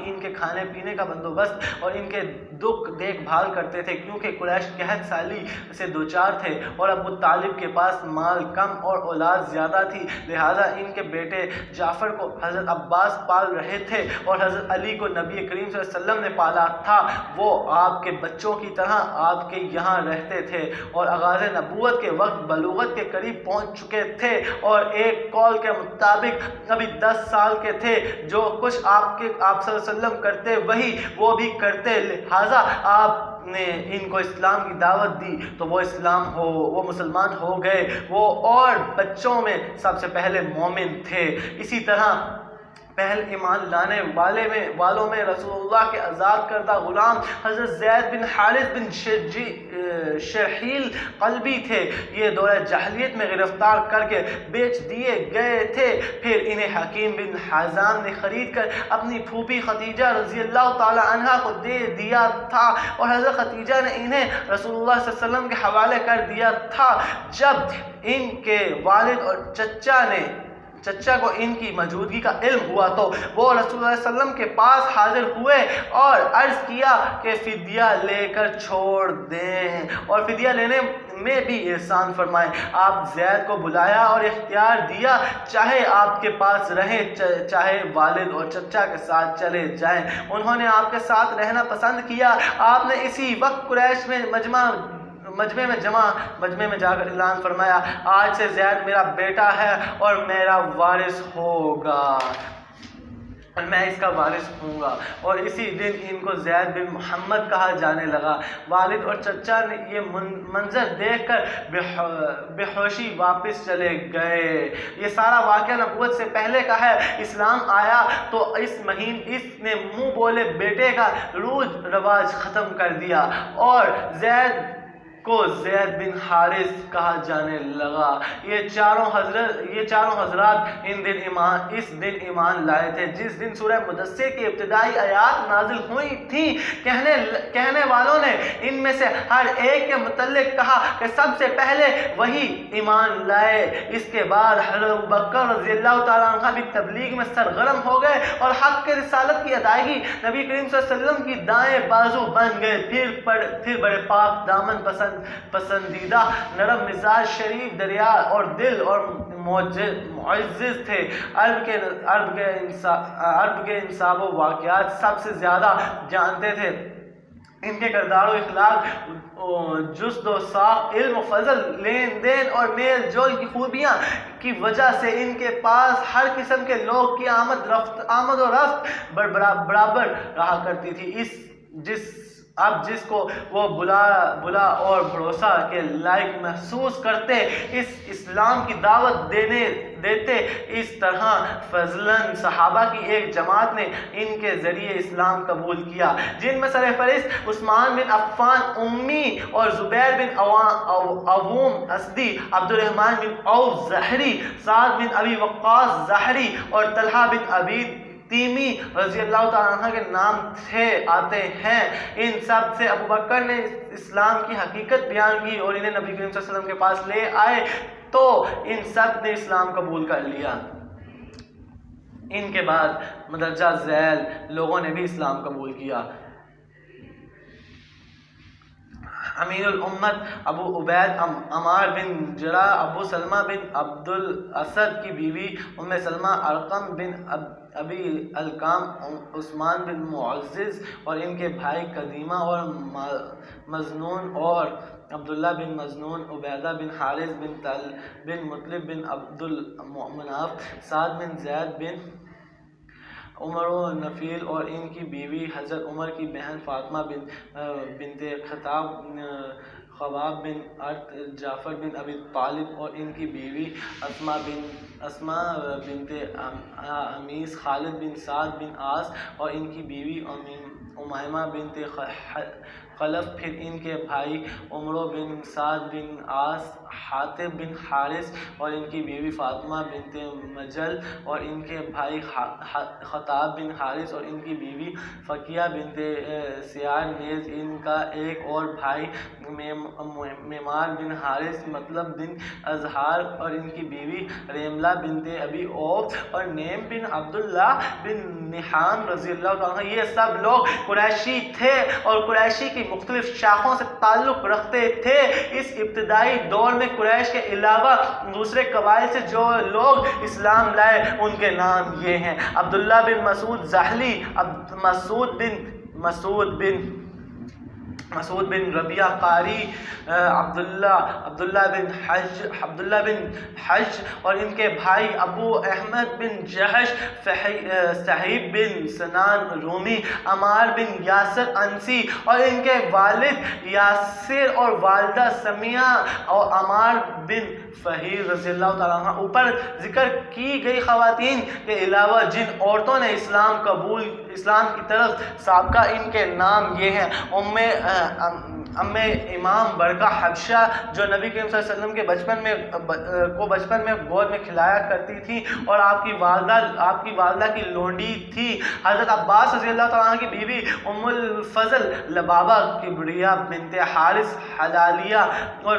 ان کے کھانے پینے کا بندوبست اور ان کے دکھ دیکھ بھال کرتے تھے، کیونکہ قریش قحط سالی سے دوچار تھے اور ابو طالب کے پاس مال کم اور اولاد زیادہ تھی، لہٰذا ان کے بیٹے جعفر کو حضرت عباس پال رہے تھے اور حضرت علی کو نبی کریم صلی اللہ علیہ وسلم نے پالا تھا۔ وہ آپ کے بچوں کی طرح آپ کے یہاں رہتے تھے اور آغاز نبوت کے وقت بلوغت کے قریب پہنچ چکے تھے اور ایک قول کے مطابق ابھی 10 سال کے تھے۔ جو کچھ آپ صلی اللہ علیہ وسلم کرتے وہی وہ بھی کرتے، لہٰذا آپ نے ان کو اسلام کی دعوت دی تو وہ مسلمان ہو گئے۔ وہ اور بچوں میں سب سے پہلے مومن تھے۔ اسی طرح پہل ایمان لانے والوں میں رسول اللہ کے آزاد کردہ غلام حضرت زید بن حارث بن شرحیل قلبی تھے۔ یہ دور جاہلیت میں گرفتار کر کے بیچ دیے گئے تھے، پھر انہیں حکیم بن حزام نے خرید کر اپنی پھوپھی خدیجہ رضی اللہ تعالی عنہا کو دے دیا تھا اور حضرت خدیجہ نے انہیں رسول اللہ صلی اللہ علیہ وسلم کے حوالے کر دیا تھا۔ جب ان کے والد اور چچا کو ان کی موجودگی کا علم ہوا تو وہ رسول اللہ صلی اللہ علیہ وسلم کے پاس حاضر ہوئے اور عرض کیا کہ فدیہ لے کر چھوڑ دیں اور فدیہ لینے میں بھی احسان فرمائیں۔ آپ زید کو بلایا اور اختیار دیا، چاہے آپ کے پاس رہیں چاہے والد اور چچا کے ساتھ چلے جائیں۔ انہوں نے آپ کے ساتھ رہنا پسند کیا۔ آپ نے اسی وقت قریش میں مجمع میں جا کر اعلان فرمایا، آج سے زید میرا بیٹا ہے اور میرا وارث ہوگا اور میں اس کا وارث ہوں گا، اور اسی دن ان کو زید بن محمد کہا جانے لگا۔ والد اور چچا نے یہ منظر دیکھ کر بے ہوشی واپس چلے گئے۔ یہ سارا واقعہ نبوت سے پہلے کا ہے۔ اسلام آیا تو اس نے منہ بولے بیٹے کا رواج ختم کر دیا اور زید کو زید بن حارث کہا جانے لگا۔ یہ چاروں حضرات اس دن ایمان لائے تھے جس دن سورہ مدثر کی ابتدائی آیات نازل ہوئی تھیں۔ کہنے والوں نے ان میں سے ہر ایک کے متعلق کہا کہ سب سے پہلے وہی ایمان لائے۔ اس کے بعد حضرت ابوبکر رضی اللہ تعالیٰ عنہ بھی تبلیغ میں سرگرم ہو گئے اور حق کے رسالت کی ادائیگی نبی کریم صلی اللہ علیہ وسلم کی دائیں بازو بن گئے۔ پھر بڑے پاک دامن پسندیدہ، نرم مزاج، شریف دریا اور دل اور معزز تھے۔ عرب کے انصاب و واقعات سب سے زیادہ جانتے تھے۔ ان کے کردار و اخلاق، جسد و ساخت، علم و فضل، لین دین اور میل جول کی خوبیاں کی وجہ سے ان کے پاس ہر قسم کے لوگ کی آمد و رفت برابر رہا کرتی تھی۔ اب جس کو وہ بلا اور بھروسہ کے لائق محسوس کرتے اسلام کی دعوت دیتے۔ اس طرح فضلاً صحابہ کی ایک جماعت نے ان کے ذریعے اسلام قبول کیا، جن میں سرفہرست عثمان بن عفان امی اور زبیر بن عوام اسدی، عبد الرحمن بن عوف ظہری، سعد بن ابی وقاص ظہری اور طلحہ بن ابی تیمی رضی اللہ تعالیٰ عنہ کے نام آتے ہیں۔ ان سب سے ابوبکر نے اسلام کی حقیقت بیان کی اور انہیں نبی کریم صلی اللہ علیہ وسلم کے پاس لے آئے تو ان سب نے اسلام قبول کر لیا۔ ان کے بعد مدرجہ ذیل لوگوں نے بھی اسلام قبول کیا۔ امین الامت ابو عبید عمار بن جراح، ابو سلمہ بن عبد الاسد کی بیوی ام سلمہ، ارقم بن ابی القام، عثمان بن معزز اور ان کے بھائی قدیمہ اور مظنون اور عبداللہ بن مظنون، عبیدہ بن حارث بن طل بن مطلب بن عبد المناف، سعد بن زید بن عمر و نفیل اور ان کی بیوی حضرت عمر کی بہن فاطمہ بنت خباب بن ارت، جعفر بن ابی طالب اور ان کی بیوی اسما بنت امیس، خالد بن سعد بن عاص اور ان کی بیوی امیمہ بنت خلف، پھر ان کے بھائی عمرو بن سعد بن عاص، حاتب بن حارث اور ان کی بیوی فاطمہ بنت مجل اور ان کے بھائی خطاب بن حارث اور ان کی بیوی فقیہ بنت سیار، نیز ان کا ایک اور بھائی معمار بن حارث، مطلب بن اظہار اور ان کی بیوی ریملہ بنت ابی اوف اور نیم بن عبداللہ بن نحام رضی اللہ عنہ۔ یہ سب لوگ قریشی تھے اور قریشی کی مختلف شاخوں سے تعلق رکھتے تھے۔ اس ابتدائی دور میں قریش کے علاوہ دوسرے قبائل سے جو لوگ اسلام لائے ان کے نام یہ ہیں: عبداللہ بن مسعود زحلی، مسعود بن ربیعہ قاری، عبداللہ بن حج اور ان کے بھائی ابو احمد بن جحش، صہیب بن سنان رومی، عمار بن یاسر انسی اور ان کے والد یاسر اور والدہ سمیہ اور عمار بن فہیر رضی اللہ تعالیٰ عنہ۔ اوپر ذکر کی گئی خواتین کے علاوہ جن عورتوں نے اسلام کی طرف سابقہ، ان کے نام یہ ہیں: ام امام برقہ حبشہ، جو نبی کریم صلی اللہ علیہ وسلم کے بچپن میں گود میں کھلایا کرتی تھی اور آپ کی والدہ کی لونڈی تھی۔ حضرت عباس رضی اللہ تعالیٰ عنہ کی بیوی ام الفضل لبابہ کبریہ بنت حارث حلالیہ اور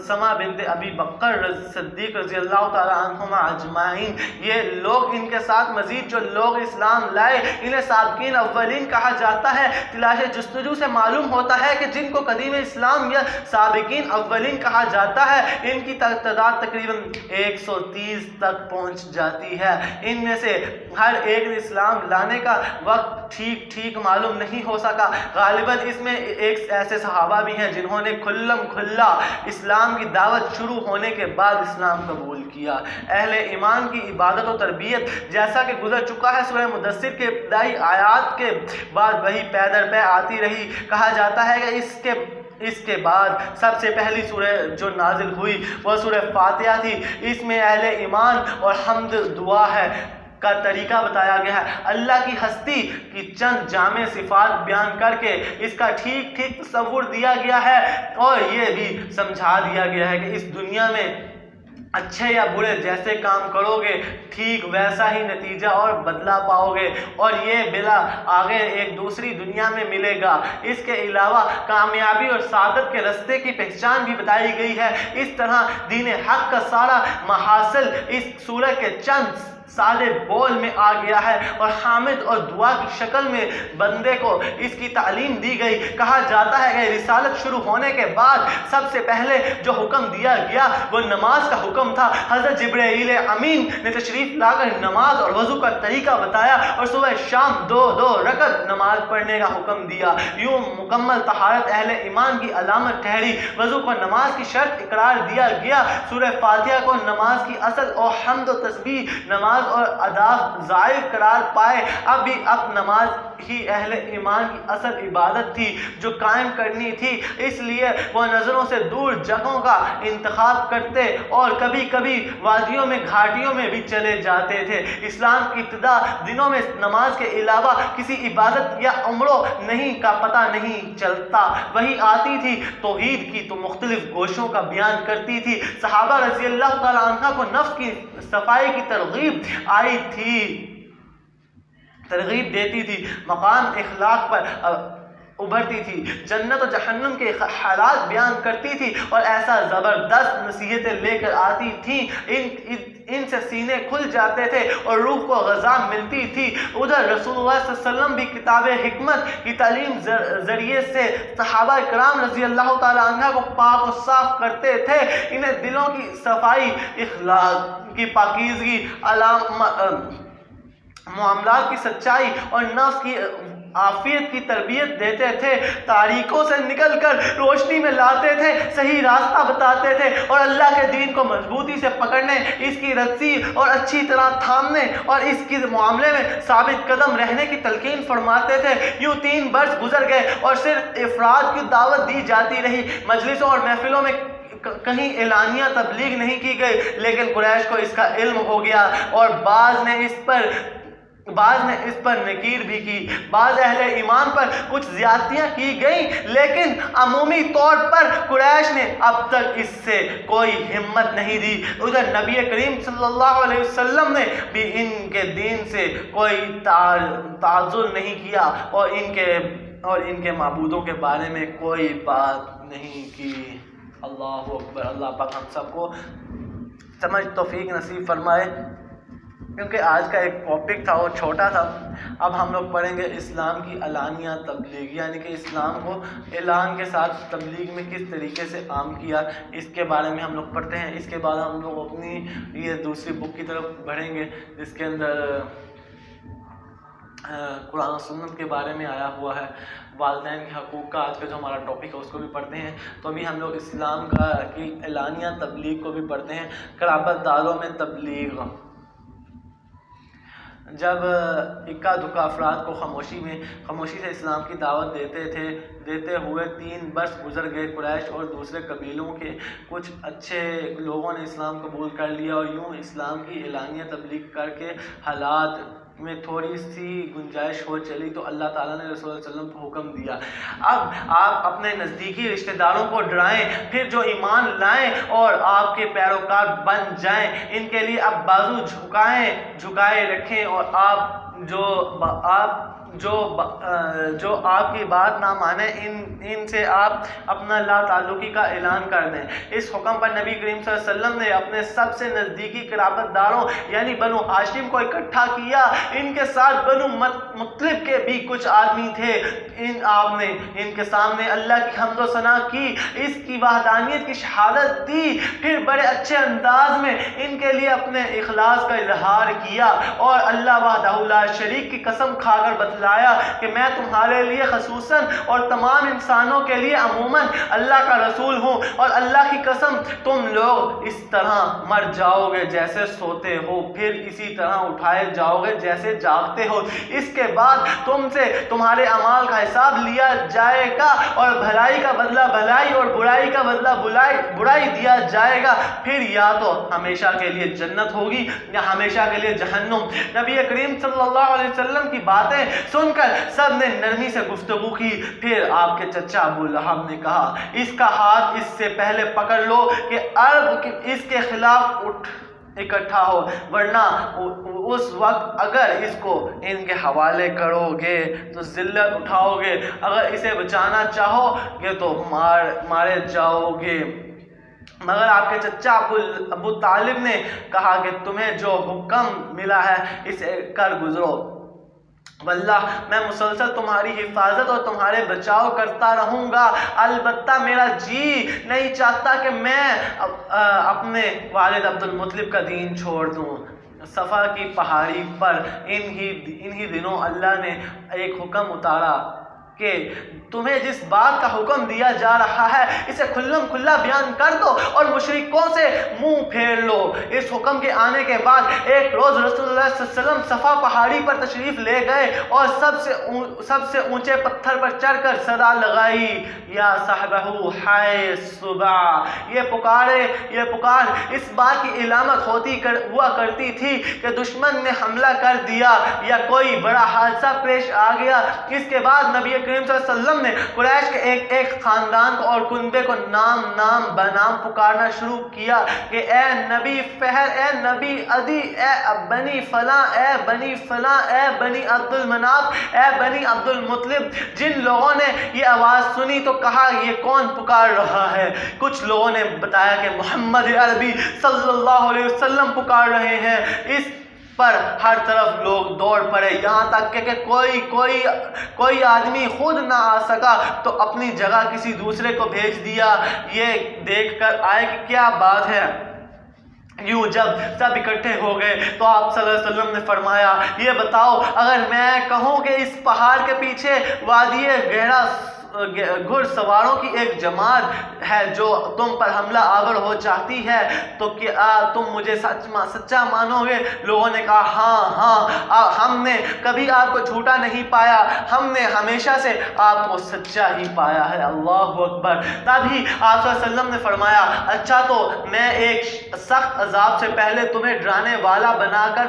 سما بنت ابی بکر صدیق رضی اللہ تعالیٰ عنہما اجمعین۔ یہ لوگ، ان کے ساتھ مزید جو لوگ اسلام لائے، انہیں سابقین اولین کہا جاتا ہے۔ تلاش جستجو سے معلوم ہوتا ہے کہ جن کو قدیم اسلام یا سابقین اولین کہا جاتا ہے، ان کی تعداد تقریباً 130 تک پہنچ جاتی ہے۔ ان میں سے ہر ایک نے اسلام لانے کا وقت ٹھیک معلوم نہیں ہو سکا۔ غالباً اس میں ایک ایسے صحابہ بھی ہیں جنہوں نے کھلم کھلا اسلام کی دعوت شروع ہونے کے بعد اسلام قبول کیا۔ اہل ایمان کی عبادت و تربیت، جیسا کہ گزر چکا ہے، سورہ مدثر کے ابتدائی آیات کے بعد وہی پے در پے آتی رہی۔ کہا جاتا ہے کہ اس کے بعد سب سے پہلی سورہ جو نازل ہوئی وہ سورہ فاتحہ تھی۔ اس میں اہل ایمان اور حمد دعا کا طریقہ بتایا گیا ہے۔ اللہ کی ہستی کی چند جامع صفات بیان کر کے اس کا ٹھیک تصور دیا گیا ہے اور یہ بھی سمجھا دیا گیا ہے کہ اس دنیا میں اچھے یا برے جیسے کام کرو گے ٹھیک ویسا ہی نتیجہ اور بدلہ پاؤ گے، اور یہ بلا آگے ایک دوسری دنیا میں ملے گا۔ اس کے علاوہ کامیابی اور سعادت کے راستے کی پہچان بھی بتائی گئی ہے۔ اس طرح دین حق کا سارا محاصل اس سورہ کے چند سادے بول میں آ گیا ہے اور حامد اور دعا کی شکل میں بندے کو اس کی تعلیم دی گئی۔ کہا جاتا ہے کہ رسالت شروع ہونے کے بعد سب سے پہلے جو حکم دیا گیا وہ نماز کا حکم تھا۔ حضرت جبرائیل امین نے تشریف لا کر نماز اور وضو کا طریقہ بتایا اور صبح شام 2 رکعت نماز پڑھنے کا حکم دیا۔ یوں مکمل طہارت اہل ایمان کی علامت ٹھہری۔ وضو کو نماز کی شرط قرار دیا گیا۔ سورہ فاتحہ کو نماز کی اصل اور حمد و تسبیح نماز اور اداب ظاہر قرار پائے۔ اب نماز ہی اہل ایمان کی اصل عبادت تھی جو قائم کرنی تھی، اس لیے وہ نظروں سے دور جگہوں کا انتخاب کرتے اور کبھی کبھی وادیوں میں گھاٹیوں میں بھی چلے جاتے تھے۔ اسلام کی ابتدا دنوں میں نماز کے علاوہ کسی عبادت یا عمروں نہیں کا پتہ نہیں چلتا۔ وہی آتی تھی توحید کی تو مختلف گوشوں کا بیان کرتی تھی۔ صحابہ رضی اللہ تعالی عنہ کو نفس کی صفائی کی ترغیب آئی تھی، ترغیب دیتی تھی۔ مقام اخلاق پر ابھرتی تھی، جنت و جہنم کے حالات بیان کرتی تھی اور ایسا زبردست نصیحتیں لے کر آتی تھیں، ان سے سینے کھل جاتے تھے اور روح کو غذا ملتی تھی۔ ادھر رسول اللہ صلی اللہ علیہ وسلم بھی کتاب حکمت کی تعلیم ذریعے سے صحابہ کرام رضی اللہ تعالی عنہ کو پاک و صاف کرتے تھے، انہیں دلوں کی صفائی، اخلاق کی پاکیزگی، معاملات کی سچائی اور نفس کی عافیت کی تربیت دیتے تھے، تاریکوں سے نکل کر روشنی میں لاتے تھے، صحیح راستہ بتاتے تھے اور اللہ کے دین کو مضبوطی سے پکڑنے، اس کی رسی اور اچھی طرح تھامنے اور اس کے معاملے میں ثابت قدم رہنے کی تلقین فرماتے تھے۔ یوں 3 برس گزر گئے اور صرف افراد کی دعوت دی جاتی رہی، مجلسوں اور محفلوں میں کہیں اعلانیہ تبلیغ نہیں کی گئی، لیکن قریش کو اس کا علم ہو گیا اور بعض نے اس پر نکیر بھی کی، بعض اہل ایمان پر کچھ زیادتیاں کی گئیں، لیکن عمومی طور پر قریش نے اب تک اس سے کوئی ہمت نہیں دی۔ ادھر نبی کریم صلی اللہ علیہ وسلم نے بھی ان کے دین سے کوئی تعزل نہیں کیا اور ان کے معبودوں کے بارے میں کوئی بات نہیں کی۔ اللہ اکبر۔ اللہ پاک ہم سب کو سمجھ توفیق نصیب فرمائے۔ کیونکہ آج کا ایک ٹاپک تھا وہ چھوٹا تھا، اب ہم لوگ پڑھیں گے اسلام کی علانیہ تبلیغ، یعنی کہ اسلام کو اعلان کے ساتھ تبلیغ میں کس طریقے سے عام کیا، اس کے بارے میں ہم لوگ پڑھتے ہیں۔ اس کے بعد ہم لوگ اپنی یہ دوسری بک کی طرف بڑھیں گے جس کے اندر قرآن و سنت کے بارے میں آیا ہوا ہے، والدین کے حقوق کا آج کا جو ہمارا ٹاپک ہے اس کو بھی پڑھتے ہیں۔ تو ابھی ہم لوگ اسلام کی اعلانیہ تبلیغ کو بھی پڑھتے ہیں۔ قرابت داروں میں تبلیغ، جب اکا دکا افراد کو خاموشی سے اسلام کی دعوت دیتے ہوئے 3 برس گزر گئے، قریش اور دوسرے قبیلوں کے کچھ اچھے لوگوں نے اسلام قبول کر لیا اور یوں اسلام کی اعلانیہ تبلیغ کر کے حالات میں تھوڑی سی گنجائش ہو چلی تو اللہ تعالیٰ نے رسول اللہ علیہ وسلم کو حکم دیا، اب آپ اپنے نزدیکی رشتہ داروں کو ڈرائیں، پھر جو ایمان لائیں اور آپ کے پیروکار بن جائیں، ان کے لیے اب بازو جھکائے رکھیں اور جو آپ کی بات نہ مانے ان سے آپ اپنا لا تعلقی کا اعلان کر دیں۔ اس حکم پر نبی کریم صلی اللہ علیہ وسلم نے اپنے سب سے نزدیکی قرابت داروں یعنی بنو ہاشم کو اکٹھا کیا، ان کے ساتھ بنو مطلب کے بھی کچھ آدمی تھے، آپ نے ان کے سامنے اللہ کی حمد و ثنا کی، اس کی وحدانیت کی شہادت دی، پھر بڑے اچھے انداز میں ان کے لیے اپنے اخلاص کا اظہار کیا اور اللہ وحدہ لا شریک کی قسم کھا کر بتلایا کہ میں تمہارے لیے خصوصاً اور تمام انسانوں کے لیے عموماً اللہ کا رسول ہوں، اور اللہ کی قسم تم لوگ اس طرح مر جاؤ گے جیسے سوتے ہو، پھر اسی طرح اٹھائے جاؤ گے جیسے جاگتے ہو، اس کے بعد تم سے تمہارے اعمال کا حساب لیا جائے گا اور بھلائی کا بدلہ بھلائی اور برائی کا بدلہ برائی دیا جائے گا، پھر یا تو ہمیشہ کے لیے جنت ہوگی یا ہمیشہ کے لیے جہنم۔ نبی کریم صلی اللہ علیہ وسلم کی باتیں سن کر سب نے نرمی سے گفتگو کی، پھر آپ کے چچا ابو لہب نے کہا، اس کا ہاتھ اس سے پہلے پکڑ لو کہ عرب اس کے خلاف اکٹھا ہو، ورنہ اس وقت اگر اس کو ان کے حوالے کرو گے تو ذلت اٹھاؤ گے، اگر اسے بچانا چاہو گے تو مارے جاؤ گے۔ مگر آپ کے چچا ابو طالب نے کہا کہ تمہیں جو حکم ملا ہے اسے کر گزرو، واللہ میں مسلسل تمہاری حفاظت اور تمہارے بچاؤ کرتا رہوں گا، البتہ میرا جی نہیں چاہتا کہ میں اپنے والد عبد المطلب کا دین چھوڑ دوں۔ صفا کی پہاڑی پر انہی دنوں اللہ نے ایک حکم اتارا کہ تمہیں جس بات کا حکم دیا جا رہا ہے اسے کھلم کھلا بیان کر دو اور مشرکوں سے منہ پھیر لو۔ اس حکم کے آنے کے بعد ایک روز رسول اللہ صلی اللہ علیہ وسلم صفا پہاڑی پر تشریف لے گئے اور سب سے اونچے پتھر پر چڑھ کر صدا لگائی، یا صاحبہ ہائے صبح، یہ پکار اس بات کی علامت ہوا کرتی تھی کہ دشمن نے حملہ کر دیا یا کوئی بڑا حادثہ پیش آ گیا۔ اس کے بعد نبی کریم صلی اللہ علیہ وسلم نے قریش کے ایک ایک خاندان کو اور کنبے کو نام بنام پکارنا شروع کیا کہ اے نبی فہر، اے نبی عدی، اے بنی فلاں، اے بنی فلاں، اے بنی عبد المناف، اے بنی عبد المطلب۔ جن لوگوں نے یہ آواز سنی تو کہا یہ کون پکار رہا ہے؟ کچھ لوگوں نے بتایا کہ محمد عربی صلی اللہ علیہ وسلم پکار رہے ہیں۔ اس پر ہر طرف لوگ دوڑ پڑے، یہاں تک کہ کوئی آدمی خود نہ آ سکا تو اپنی جگہ کسی دوسرے کو بھیج دیا، یہ دیکھ کر آئے کہ کیا بات ہے۔ یوں جب سب اکٹھے ہو گئے تو آپ صلی اللہ علیہ وسلم نے فرمایا یہ بتاؤ، اگر میں کہوں کہ اس پہاڑ کے پیچھے وادی گہرا گھڑ سواروں کی ایک جماعت ہے جو تم پر حملہ آور ہو چاہتی ہے تو کیا تم مجھے سچا مانو گے؟ لوگوں نے کہا ہاں، ہم نے کبھی آپ کو جھوٹا نہیں پایا، ہم نے ہمیشہ سے آپ کو سچا ہی پایا ہے۔ اللہ اکبر۔ تبھی آپ صلی اللہ علیہ وسلم نے فرمایا اچھا تو میں ایک سخت عذاب سے پہلے تمہیں ڈرانے والا بنا کر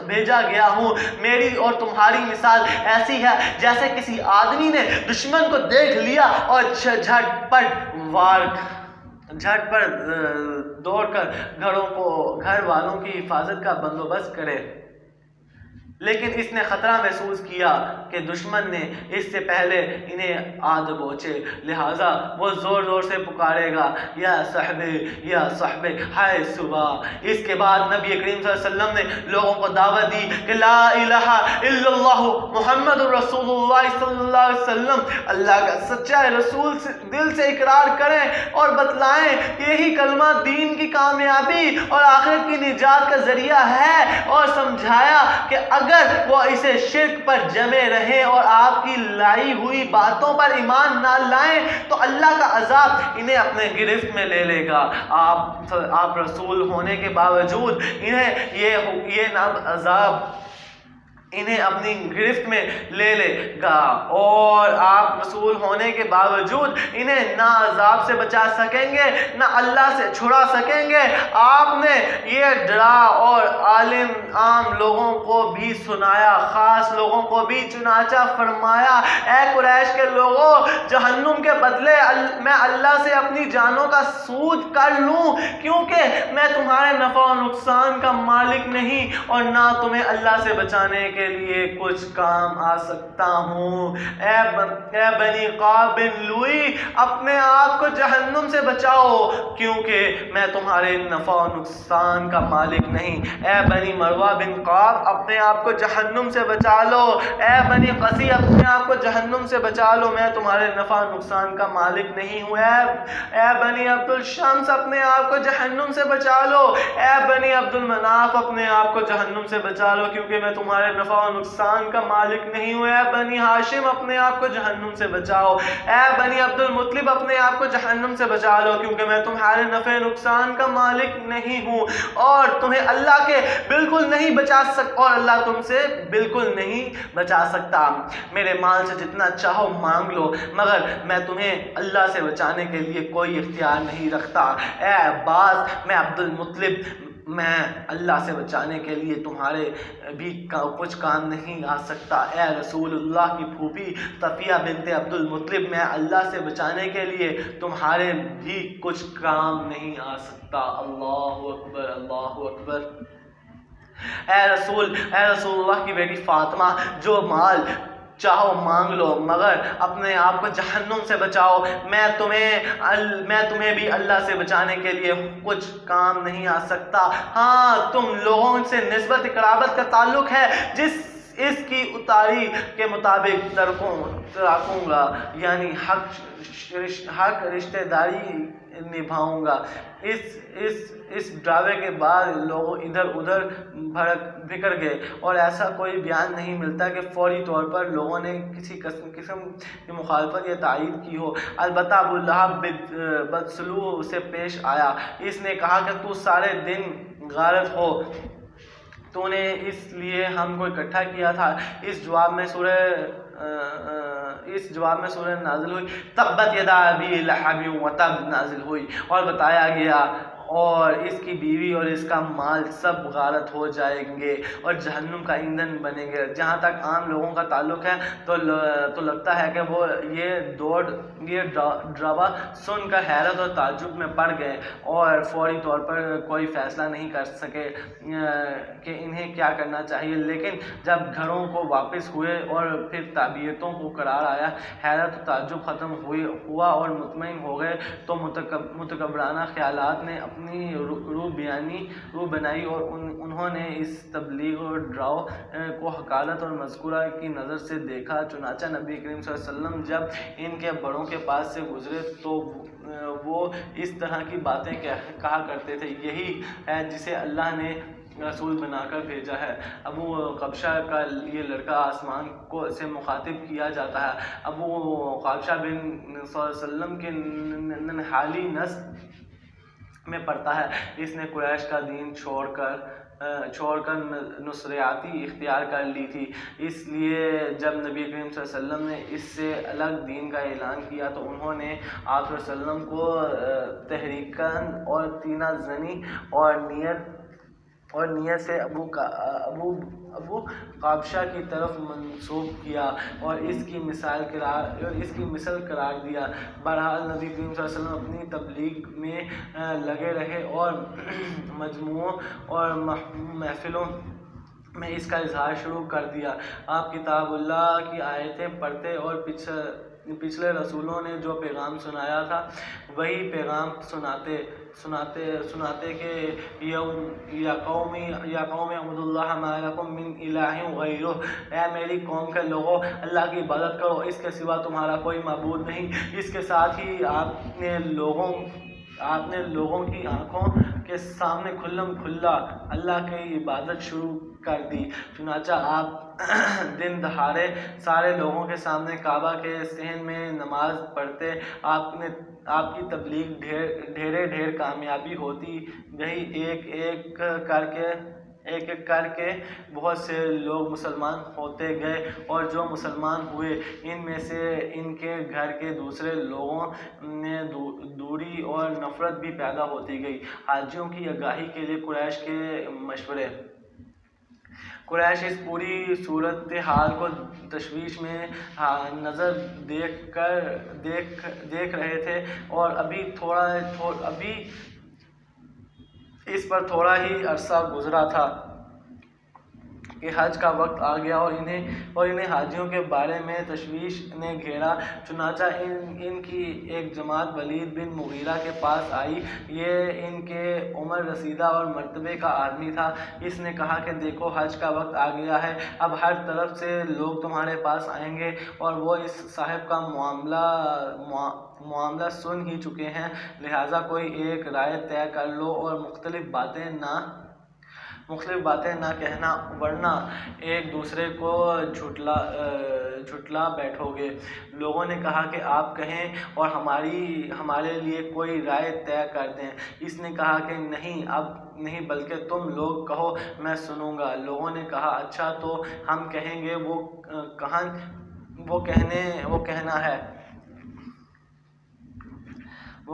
بھیجا گیا ہوں۔ میری اور تمہاری مثال ایسی ہے جیسے کسی آدمی نے دشمن کو دیکھ لیا اور جھٹ پر دوڑ کر گھر والوں کی حفاظت کا بندوبست کرے، لیکن اس نے خطرہ محسوس کیا کہ دشمن نے اس سے پہلے انہیں آ دبوچے، لہٰذا وہ زور سے پکارے گا یا صحبے یا صحبے، ہائے صبح۔ اس کے بعد نبی کریم صلی اللہ علیہ وسلم نے لوگوں کو دعوت دی کہ لا الہ الا اللہ محمد رسول اللہ صلی اللہ علیہ وسلم، اللہ کا سچا رسول دل سے اقرار کریں اور بتلائیں، یہی کلمہ دین کی کامیابی اور آخرت کی نجات کا ذریعہ ہے، اور سمجھایا کہ اگر وہ اسے شرک پر جمے رہیں اور آپ کی لائی ہوئی باتوں پر ایمان نہ لائیں تو اللہ کا عذاب انہیں اپنے گرفت میں لے لے گا۔ آپ رسول ہونے کے باوجود انہیں یہ عذاب انہیں اپنی گرفت میں لے لے گا، اور آپ رسول ہونے کے باوجود انہیں نہ عذاب سے بچا سکیں گے نہ اللہ سے چھڑا سکیں گے۔ آپ نے یہ ڈرا اور عام لوگوں کو بھی سنایا، خاص لوگوں کو بھی چنانچہ فرمایا اے قریش کے لوگوں، جہنم کے بدلے میں اللہ سے اپنی جانوں کا سود کر لوں، کیونکہ میں تمہارے نفع و نقصان کا مالک نہیں اور نہ تمہیں اللہ سے بچانے کے لیے کچھ کام آ سکتا ہوں۔ اے بنی قعب بن لوئی، اپنے آپ کو جہنم سے بچاؤ کیونکہ میں تمہارے نفع و نقصان کا مالک نہیں۔ اے بنی مروہ بن قعب، اپنے آپ کو جہنم سے بچا لو۔ اے بنی قسی، اپنے آپ کو جہنم سے بچا لو، میں تمہارے نفع و نقصان کا مالک نہیں ہوں۔ اے بنی عبد الشمس، اپنے آپ کو جہنم سے بچا لو۔ اے بنی عبد المناف، اپنے آپ کو جہنم سے بچا لو کیونکہ میں تمہارے نفع و نقصان کا مالک نہیں ہوں۔ اے بنی ہاشم، اپنے آپ کو جہنم سے بچاؤ۔ اے بنی عبد المطلب، اپنے آپ کو جہنم سے بچا لو کیونکہ میں تمہارے نفع نقصان کا مالک نہیں ہوں، اور تمہیں اللہ کے بالکل نہیں بچا اور اللہ تم سے بالکل نہیں بچا سکتا۔ میرے مال سے جتنا چاہو مانگ لو، مگر میں تمہیں اللہ سے بچانے کے لیے کوئی اختیار نہیں رکھتا۔ اے عباس، میں عبد المطلب، میں اللہ سے بچانے کے لیے تمہارے بھی کچھ کام نہیں آ سکتا۔ اے رسول اللہ کی پھوپھی صفیہ بنت عبد المطلب، میں اللہ سے بچانے کے لیے تمہارے بھی کچھ کام نہیں آ سکتا۔ اللہ اکبر، اللہ اکبر۔ اے رسول اللہ کی بیٹی فاطمہ، جو مال چاہو مانگ لو مگر اپنے آپ کو جہنم سے بچاؤ، میں تمہیں بھی اللہ سے بچانے کے لیے کچھ کام نہیں آ سکتا۔ ہاں، تم لوگوں سے نسبت قرابت کا تعلق ہے جس اس کی اتاری کے مطابق رکھوں گا، یعنی حق رشتہ داری نبھاؤں گا۔ اس ڈراوے کے بعد لوگ ادھر ادھر بکھر گئے اور ایسا کوئی بیان نہیں ملتا کہ فوری طور پر لوگوں نے کسی قسم کی مخالفت یا تائید کی ہو۔ البتہ ابو لہب بدسلوک سے پیش آیا، اس نے کہا کہ تو سارے دن غارت ہو، تو نے اس لیے ہم کو اکٹھا کیا تھا۔ اس جواب میں سورہ نازل ہوئی، تبت یدا ابی لہب وتب نازل ہوئی، اور بتایا گیا اور اس کی بیوی اور اس کا مال سب غارت ہو جائیں گے اور جہنم کا ایندھن بنیں گے۔ جہاں تک عام لوگوں کا تعلق ہے تو لگتا ہے کہ وہ یہ ڈرامہ سن کر حیرت اور تعجب میں پڑ گئے اور فوری طور پر کوئی فیصلہ نہیں کر سکے کہ انہیں کیا کرنا چاہیے، لیکن جب گھروں کو واپس ہوئے اور پھر تعبیروں کو قرار آیا، حیرت و تعجب ختم ہوا اور مطمئن ہو گئے تو متکبرانہ خیالات نے اپنی روح بنائی اور انہوں نے اس تبلیغ اور ڈراؤ کو حقارت اور مذکورہ کی نظر سے دیکھا۔ چنانچہ نبی کریم صلی اللہ علیہ وسلم جب ان کے بڑوں کے پاس سے گزرے تو وہ اس طرح کی باتیں کہا کرتے تھے، یہی ہے جسے اللہ نے رسول بنا کر بھیجا ہے۔ ابو قبشہ کا یہ لڑکا آسمان سے مخاطب کیا جاتا ہے۔ ابو قبشہ بن صلی اللہ علیہ وسلم کے ننہالی نسل میں پڑتا ہے۔ اس نے قریش کا دین چھوڑ کر نصرانیتی اختیار کر لی تھی، اس لیے جب نبی کریم صلی اللہ علیہ وسلم نے اس سے الگ دین کا اعلان کیا تو انہوں نے آپ صلی اللہ علیہ وسلم کو تحریکاً اور طینہ زنی اور نیت سے ابو قابشہ کی طرف منسوب کیا اور اس کی مثل قرار دیا۔ بہرحال نبی کریم صلی اللہ علیہ وسلم اپنی تبلیغ میں لگے رہے اور مجموعوں اور محفلوں میں اس کا اظہار شروع کر دیا۔ آپ کتاب اللہ کی آیتیں پڑھتے اور پچھلے رسولوں نے جو پیغام سنایا تھا وہی پیغام سناتے کہ یا قوم اعبدوا اللہ ما لکم من الہ غیرہ، اے میری قوم کے لوگوں، اللہ کی عبادت کرو، اس کے سوا تمہارا کوئی معبود نہیں۔ اس کے ساتھ ہی آپ نے لوگوں کی آنکھوں کے سامنے کھلم کھلا اللہ کی عبادت شروع کر دی۔ چنانچہ آپ دن دہاڑے سارے لوگوں کے سامنے کعبہ کے صحن میں نماز پڑھتے، آپ کی تبلیغ ڈھیر کامیابی ہوتی گئی۔ ایک ایک کر کے بہت سے لوگ مسلمان ہوتے گئے اور جو مسلمان ہوئے ان میں سے ان کے گھر کے دوسرے لوگوں میں دوری اور نفرت بھی پیدا ہوتی گئی۔ حاجیوں کی آگاہی کے لیے قریش کے مشورے۔ قریش اس پوری صورتحال کو تشویش میں نظر دیکھ رہے تھے اور ابھی اس پر تھوڑا ہی عرصہ گزرا تھا کہ حج کا وقت آ گیا اور انہیں حاجیوں کے بارے میں تشویش نے گھیرا۔ چنانچہ ان کی ایک جماعت ولید بن مغیرہ کے پاس آئی۔ یہ ان کے عمر رسیدہ اور مرتبے کا آدمی تھا۔ اس نے کہا کہ دیکھو، حج کا وقت آ گیا ہے، اب ہر طرف سے لوگ تمہارے پاس آئیں گے اور وہ اس صاحب کا معاملہ سن ہی چکے ہیں، لہٰذا کوئی ایک رائے طے کر لو اور مختلف باتیں نہ کہنا، ورنہ ایک دوسرے کو جھٹلا بیٹھو گے۔ لوگوں نے کہا کہ آپ کہیں اور ہمارے لیے کوئی رائے طے کر دیں۔ اس نے کہا کہ نہیں، اب نہیں، بلکہ تم لوگ کہو، میں سنوں گا۔ لوگوں نے کہا اچھا تو ہم کہیں گے۔ وہ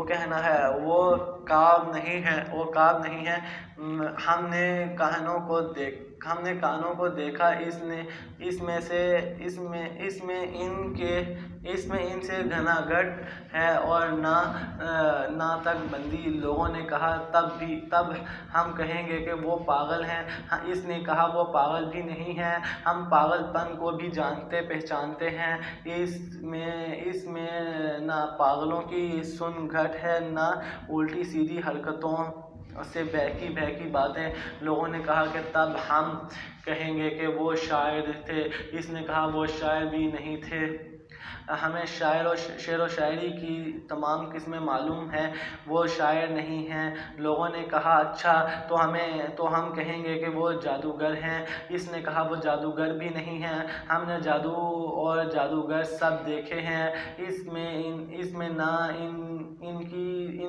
کہنا ہے وہ کعب نہیں ہے۔ ہم نے کانوں کو دیکھا، اس میں ان سے گھناگھٹ ہے اور نہ تک بندی۔ لوگوں نے کہا تب ہم کہیں گے کہ وہ پاگل ہیں۔ اس نے کہا وہ پاگل بھی نہیں ہیں، ہم پاگل پن کو بھی جانتے پہچانتے ہیں۔ اس میں نہ پاگلوں کی سن گھٹ ہے، نہ الٹی سیدھی حرکتوں سے بہکی باتیں۔ لوگوں نے کہا کہ تب ہم کہیں گے کہ وہ شاعر تھے۔ اس نے کہا وہ شاعر بھی نہیں تھے، ہمیں شعر و شاعری کی تمام قسمیں معلوم ہیں، وہ شاعر نہیں ہیں۔ لوگوں نے کہا اچھا تو ہم کہیں گے کہ وہ جادوگر ہیں۔ اس نے کہا وہ جادوگر بھی نہیں ہیں، ہم نے جادو اور جادوگر سب دیکھے ہیں، اس میں نہ ان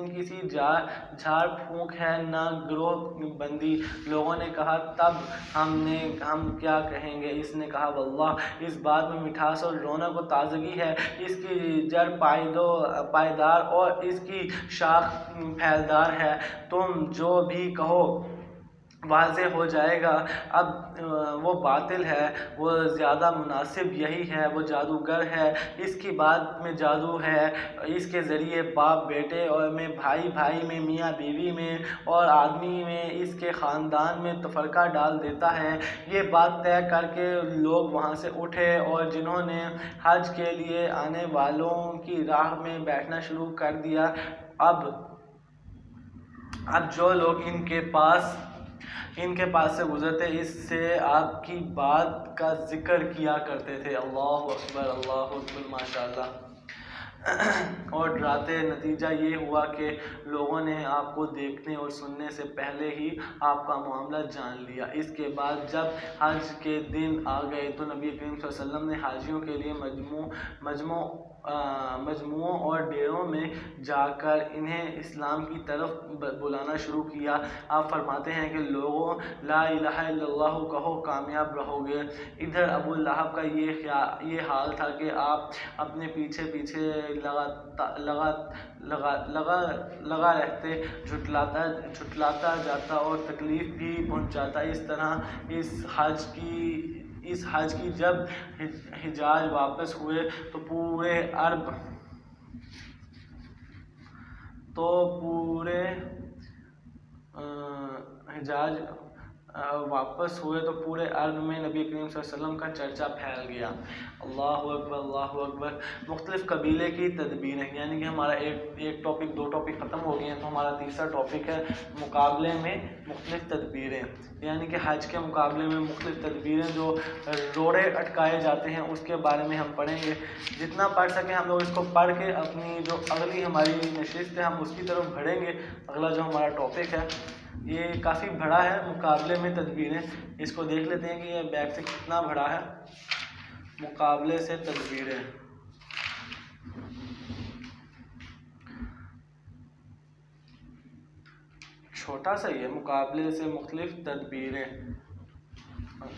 کسی جھاڑ پھونک ہے، نہ گروہ بندی۔ لوگوں نے کہا تب ہم کیا کہیں گے؟ اس نے کہا واللہ اس بات میں مٹھاس اور رونق و تازگی ہے ہے، اس کی جڑ پائیدار اور اس کی شاخ پھیلدار ہے۔ تم جو بھی کہو واضح ہو جائے گا۔ اب وہ باطل ہے، وہ زیادہ مناسب یہی ہے، وہ جادوگر ہے، اس کی بات میں جادو ہے، اس کے ذریعے باپ بیٹے اور میں، بھائی بھائی میں، میاں بیوی میں اور آدمی میں، اس کے خاندان میں تفرقہ ڈال دیتا ہے۔ یہ بات طے کر کے لوگ وہاں سے اٹھے اور جنہوں نے حج کے لیے آنے والوں کی راہ میں بیٹھنا شروع کر دیا۔ اب جو لوگ ان کے پاس سے گزرتے اس سے آپ کی بات کا ذکر کیا کرتے تھے۔ اللہ اکبر، اللہ اکبر، ماشاءاللہ۔ اور ڈراتے، نتیجہ یہ ہوا کہ لوگوں نے آپ کو دیکھنے اور سننے سے پہلے ہی آپ کا معاملہ جان لیا۔ اس کے بعد جب حج کے دن آ گئے تو نبی کریم صلی اللہ علیہ وسلم نے حاجیوں کے لیے مجموعوں اور ڈیروں میں جا کر انہیں اسلام کی طرف بلانا شروع کیا۔ آپ فرماتے ہیں کہ لوگوں، لا الہ الا اللہ کہو، کامیاب رہو گے۔ ادھر ابو لہب کا یہ حال تھا کہ آپ اپنے پیچھے لگا رہتے، جھٹلاتا جاتا اور تکلیف بھی پہنچاتا۔ اس طرح اس حج کی جب حجاج واپس ہوئے تو پورے عرب میں نبی کریم صلی اللہ علیہ وسلم کا چرچا پھیل گیا۔ اللہ اکبر، اللہ اکبر۔ مختلف قبیلے کی تدبیریں، یعنی کہ ہمارا ایک ٹاپک، 2 ٹاپک ختم ہو گئے ہیں، تو ہمارا تیسرا ٹاپک ہے مقابلے میں مختلف تدبیریں، یعنی کہ حج کے مقابلے میں مختلف تدبیریں جو روڑے اٹکائے جاتے ہیں اس کے بارے میں ہم پڑھیں گے۔ جتنا پڑھ سکیں ہم لوگ اس کو پڑھ کے اپنی جو اگلی ہماری نشست ہے ہم اس کی طرف بڑھیں گے۔ اگلا جو ہمارا ٹاپک ہے یہ کافی بڑا ہے، مقابلے میں تدبیریں۔ اس کو دیکھ لیتے ہیں کہ یہ بیک سے کتنا بڑا ہے۔ مقابلے سے تدبیریں، چھوٹا سا ہی ہے، مقابلے سے مختلف تدبیریں،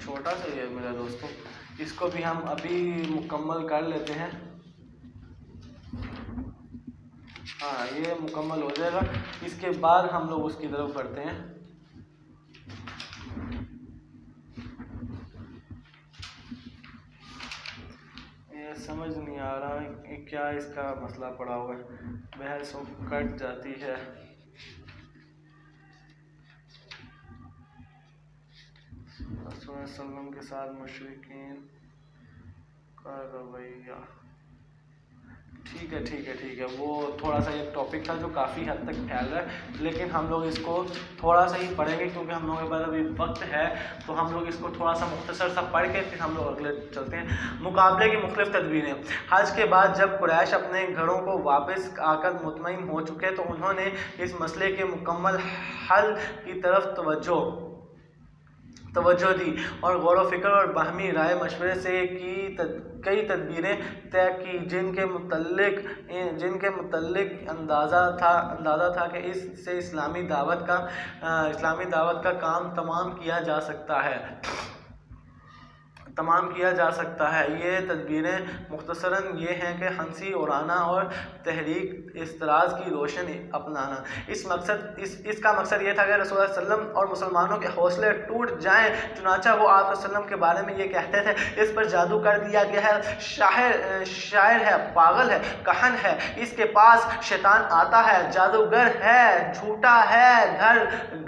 چھوٹا سا ہی ہے میرے دوستوں۔ اس کو بھی ہم ابھی مکمل کر لیتے ہیں۔ ہاں، یہ مکمل ہو جائے گا، اس کے بعد ہم لوگ اس کی طرف بڑھتے ہیں۔ یہ سمجھ نہیں آ رہا کہ کیا اس کا مسئلہ پڑا ہوا ہے، بحث کٹ جاتی ہے۔ رسول اللہ صلی اللہ علیہ وسلم کے ساتھ مشرکین کا رویہ، ٹھیک ہے، وہ تھوڑا سا ایک ٹاپک تھا جو کافی حد تک پھیل رہا ہے، لیکن ہم لوگ اس کو تھوڑا سا ہی پڑھیں گے کیونکہ ہم لوگوں کے پاس ابھی وقت ہے، تو ہم لوگ اس کو تھوڑا سا مختصر سا پڑھ کے پھر ہم لوگ اگلے چلتے ہیں۔ مقابلے کی مختلف تدبیریں۔ حج کے بعد جب قریش اپنے گھروں کو واپس آ کر مطمئن ہو چکے تو انہوں نے اس مسئلے کے مکمل حل کی طرف توجہ دی اور غور و فکر اور باہمی رائے مشورے سے کئی تدبیریں طے کی جن کے متعلق اندازہ تھا کہ اس سے اسلامی دعوت کا کام تمام کیا جا سکتا ہے۔ یہ تدبیریں مختصراً یہ ہیں کہ ہنسی اڑانا اور تحریک اعتراض کی روشن اپنانا۔ اس کا مقصد یہ تھا کہ رسول اللہ صلی اللہ علیہ وسلم اور مسلمانوں کے حوصلے ٹوٹ جائیں، چنانچہ وہ آپ صلی اللہ علیہ وسلم کے بارے میں یہ کہتے تھے، اس پر جادو کر دیا گیا ہے، شاعر ہے، پاگل ہے، کہن ہے، اس کے پاس شیطان آتا ہے، جادوگر ہے، جھوٹا ہے، گھر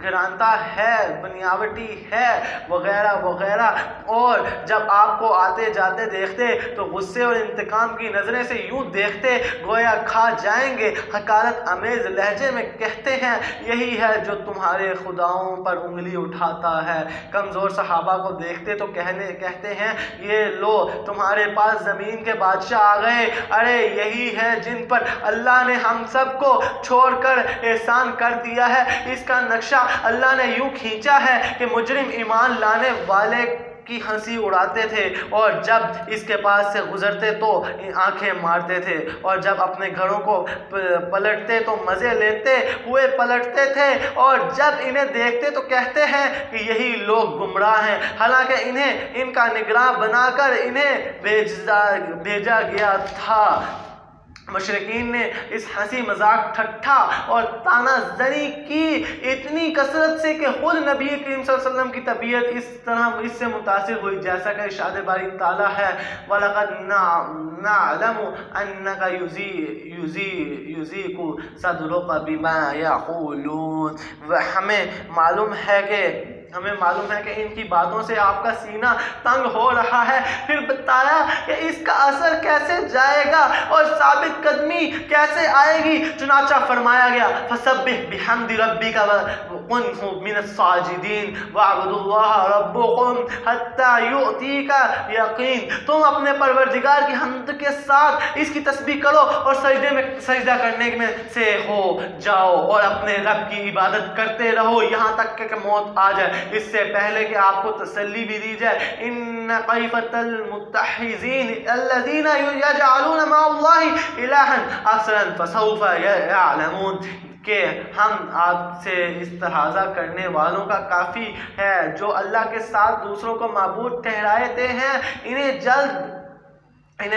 گھرانتا ہے، بنیاوٹی ہے، وغیرہ وغیرہ۔ اور جب آپ کو آتے جاتے دیکھتے تو غصے اور انتقام کی نظریں سے یوں دیکھتے گویا کھا جائیں گے۔ حقارت آمیز لہجے میں کہتے ہیں، یہی ہے جو تمہارے خداؤں پر انگلی اٹھاتا ہے۔ کمزور صحابہ کو دیکھتے تو کہتے ہیں، یہ لو تمہارے پاس زمین کے بادشاہ آ گئے، ارے یہی ہے جن پر اللہ نے ہم سب کو چھوڑ کر احسان کر دیا ہے۔ اس کا نقشہ اللہ نے یوں کھینچا ہے کہ مجرم ایمان لانے والے کی ہنسی اڑاتے تھے اور جب اس کے پاس سے گزرتے تو آنکھیں مارتے تھے اور جب اپنے گھروں کو پلٹتے تو مزے لیتے ہوئے پلٹتے تھے اور جب انہیں دیکھتے تو کہتے ہیں کہ یہی لوگ گمراہ ہیں، حالانکہ انہیں ان کا نگراں بنا کر انہیں بھیجا گیا تھا۔ مشرکین نے اس ہنسی مذاق ٹھٹھا اور طعنہ زنی کی اتنی کثرت سے کہ خود نبی کریم صلی اللہ علیہ وسلم کی طبیعت اس سے متاثر ہوئی، جیسا کہ ارشاد باری تعالیٰ ہے وَلَقَدْ نَعْلَمُ أَنَّكَ يُضِيقُ صَدْرُكَ بِمَا يَقُولُونَ۔ ہمیں معلوم ہے کہ ان کی باتوں سے آپ کا سینہ تنگ ہو رہا ہے۔ پھر بتایا کہ اس کا اثر کیسے جائے گا اور ثابت قدمی کیسے آئے گی، چنانچہ فرمایا گیا فَسَبِّحْ بِحَمْدِ رَبِّكَ وَكُن مِّنَ السَّاجِدِينَ وَاعْبُدُوا اللَّهَ رَبَّكُمْ حَتَّى يُؤْتِيكَ یقین۔ تم اپنے پروردگار کی حمد کے ساتھ اس کی تسبیح کرو اور سجدہ کرنے میں سے ہو جاؤ اور اپنے رب کی عبادت کرتے رہو یہاں تک کہ موت آ جائے، اس سے پہلے کہ آپ کو تسلی بھی دی جائے۔ ان طائفۃ المتحزین الذین یجعلون مع اللہ الہا آخر فسوف یعلمون، کہ ہم آپ سے استحاضہ کرنے والوں کا کافی ہے جو اللہ کے ساتھ دوسروں کو معبود ٹھہراتے ہیں، انہیں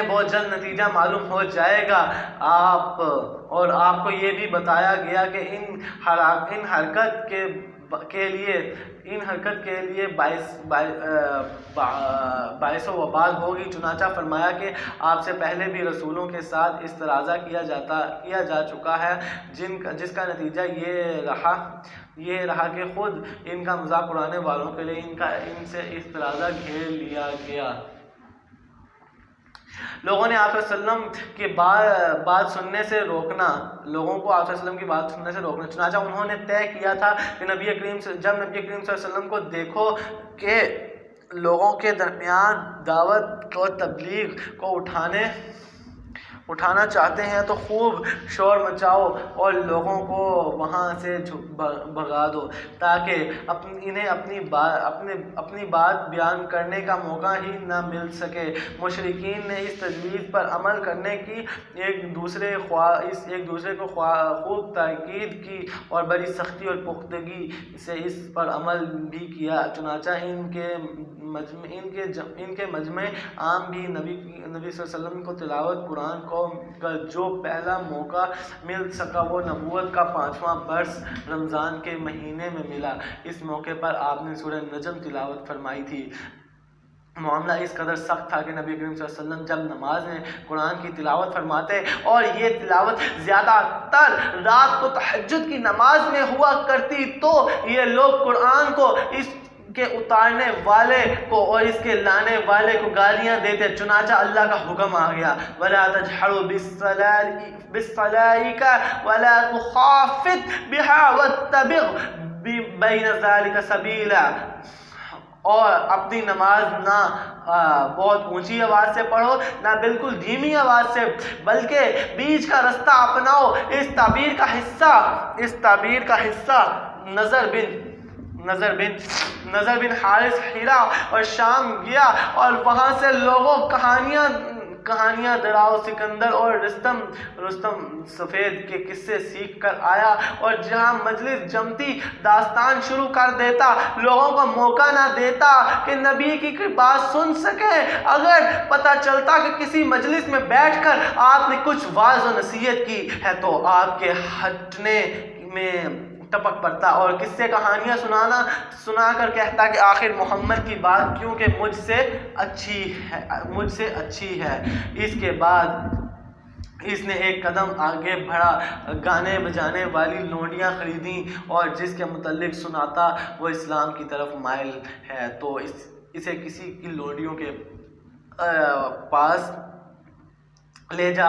بہت جلد نتیجہ معلوم ہو جائے گا۔ آپ کو یہ بھی بتایا گیا کہ ان حرکت کے لیے باعث و وبال ہوگی، چنانچہ فرمایا کہ آپ سے پہلے بھی رسولوں کے ساتھ استحاضہ کیا جا چکا ہے، جس کا نتیجہ یہ رہا کہ خود ان کا مذاق اڑانے والوں کے لیے ان سے استحاضہ گھیر لیا گیا۔ لوگوں نے آپ صلی اللہ علیہ وسلم کی بات سننے سے روکنا، چنانچہ انہوں نے طے کیا تھا کہ جب نبی کریم صلی اللہ علیہ وسلم کو دیکھو کہ لوگوں کے درمیان دعوت اور تبلیغ کو اٹھانا چاہتے ہیں تو خوب شور مچاؤ اور لوگوں کو وہاں سے بھگا دو تاکہ انہیں اپنی بات بیان کرنے کا موقع ہی نہ مل سکے۔ مشرکین نے اس تجویز پر عمل کرنے کی ایک دوسرے کو خوب تاکید کی اور بڑی سختی اور پختگی سے اس پر عمل بھی کیا، چنانچہ ان کے مجمع عام بھی نبی صلی اللہ علیہ وسلم کو تلاوت قرآن کا جو پہلا موقع مل سکا وہ نبوت کا 5واں برس رمضان کے مہینے میں ملا۔ اس موقع پر آپ نے سورہ نجم تلاوت فرمائی تھی۔ معاملہ اس قدر سخت تھا کہ نبی کریم صلی اللہ علیہ وسلم جب نماز میں قرآن کی تلاوت فرماتے اور یہ تلاوت زیادہ تر رات کو تہجد کی نماز میں ہوا کرتی تو یہ لوگ قرآن کو اس کے اتارنے والے کو اور اس کے لانے والے کو گالیاں دیتے، چنانچہ اللہ کا حکم آ گیا وَلَا تَجْهَرُوا بِالصَّلَاةِ وَلَا تُخَافِتْ بِهَا وَاتَّبِغْ بَيْنَ ذَلِكَ سَبِيلًا، اور اپنی نماز نہ بہت اونچی آواز سے پڑھو نہ بالکل دھیمی آواز سے، بلکہ بیچ کا رستہ اپناؤ۔ اس تعبیر کا حصہ نظر بن حارث ہیرا اور شام گیا اور وہاں سے لوگوں کہانیاں دراؤ سکندر اور رستم سفید کے قصے سیکھ کر آیا، اور جہاں مجلس جمتی داستان شروع کر دیتا، لوگوں کو موقع نہ دیتا کہ نبی کی بات سن سکیں۔ اگر پتہ چلتا کہ کسی مجلس میں بیٹھ کر آپ نے کچھ واعظ و نصیحت کی ہے تو آپ کے ہٹنے میں ٹپک پڑتا اور قصے کہانیاں سنا کر کہتا کہ آخر محمد کی بات کیونکہ مجھ سے اچھی ہے۔ اس کے بعد اس نے ایک قدم آگے بڑھا، گانے بجانے والی لونڈیاں خریدیں اور جس کے متعلق سناتا وہ اسلام کی طرف مائل ہے تو اسے کسی کی لونڈیوں کے پاس لے جا،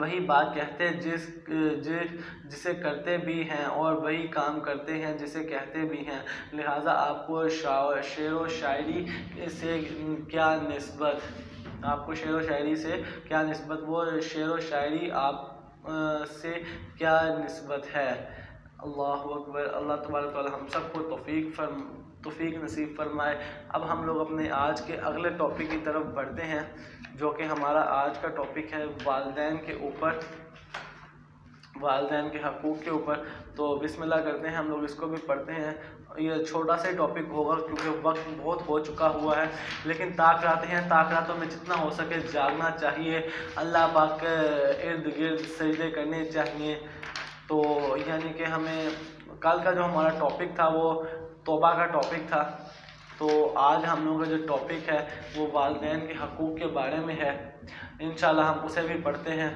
وہی بات کہتے جسے کرتے بھی ہیں اور وہی کام کرتے ہیں جسے کہتے بھی ہیں، لہٰذا آپ کو شعر و شاعری سے کیا نسبت، وہ شعر و شاعری آپ سے کیا نسبت ہے؟ اللہ اکبر۔ اللہ تبارک و تعالی ہم سب کو توفیق نصیب فرمائے۔ اب ہم لوگ اپنے آج کے اگلے ٹاپک کی طرف بڑھتے ہیں، جو کہ ہمارا آج کا ٹاپک ہے والدین کے اوپر، والدین کے حقوق کے اوپر۔ تو بسم اللہ کرتے ہیں، ہم لوگ اس کو بھی پڑھتے ہیں۔ یہ چھوٹا سا ٹاپک ہوگا کیونکہ وقت بہت ہو چکا ہوا ہے، لیکن تاخیراتوں میں جتنا ہو سکے جاگنا چاہیے، اللہ پاک کے ارد گرد سجدے کرنے چاہیے۔ تو یعنی کہ ہمیں کل کا جو ہمارا ٹاپک تھا وہ توبہ کا ٹاپک تھا، تو آج ہم لوگوں کا جو ٹاپک ہے وہ والدین کے حقوق کے بارے میں ہے۔ انشاءاللہ ہم اسے بھی پڑھتے ہیں۔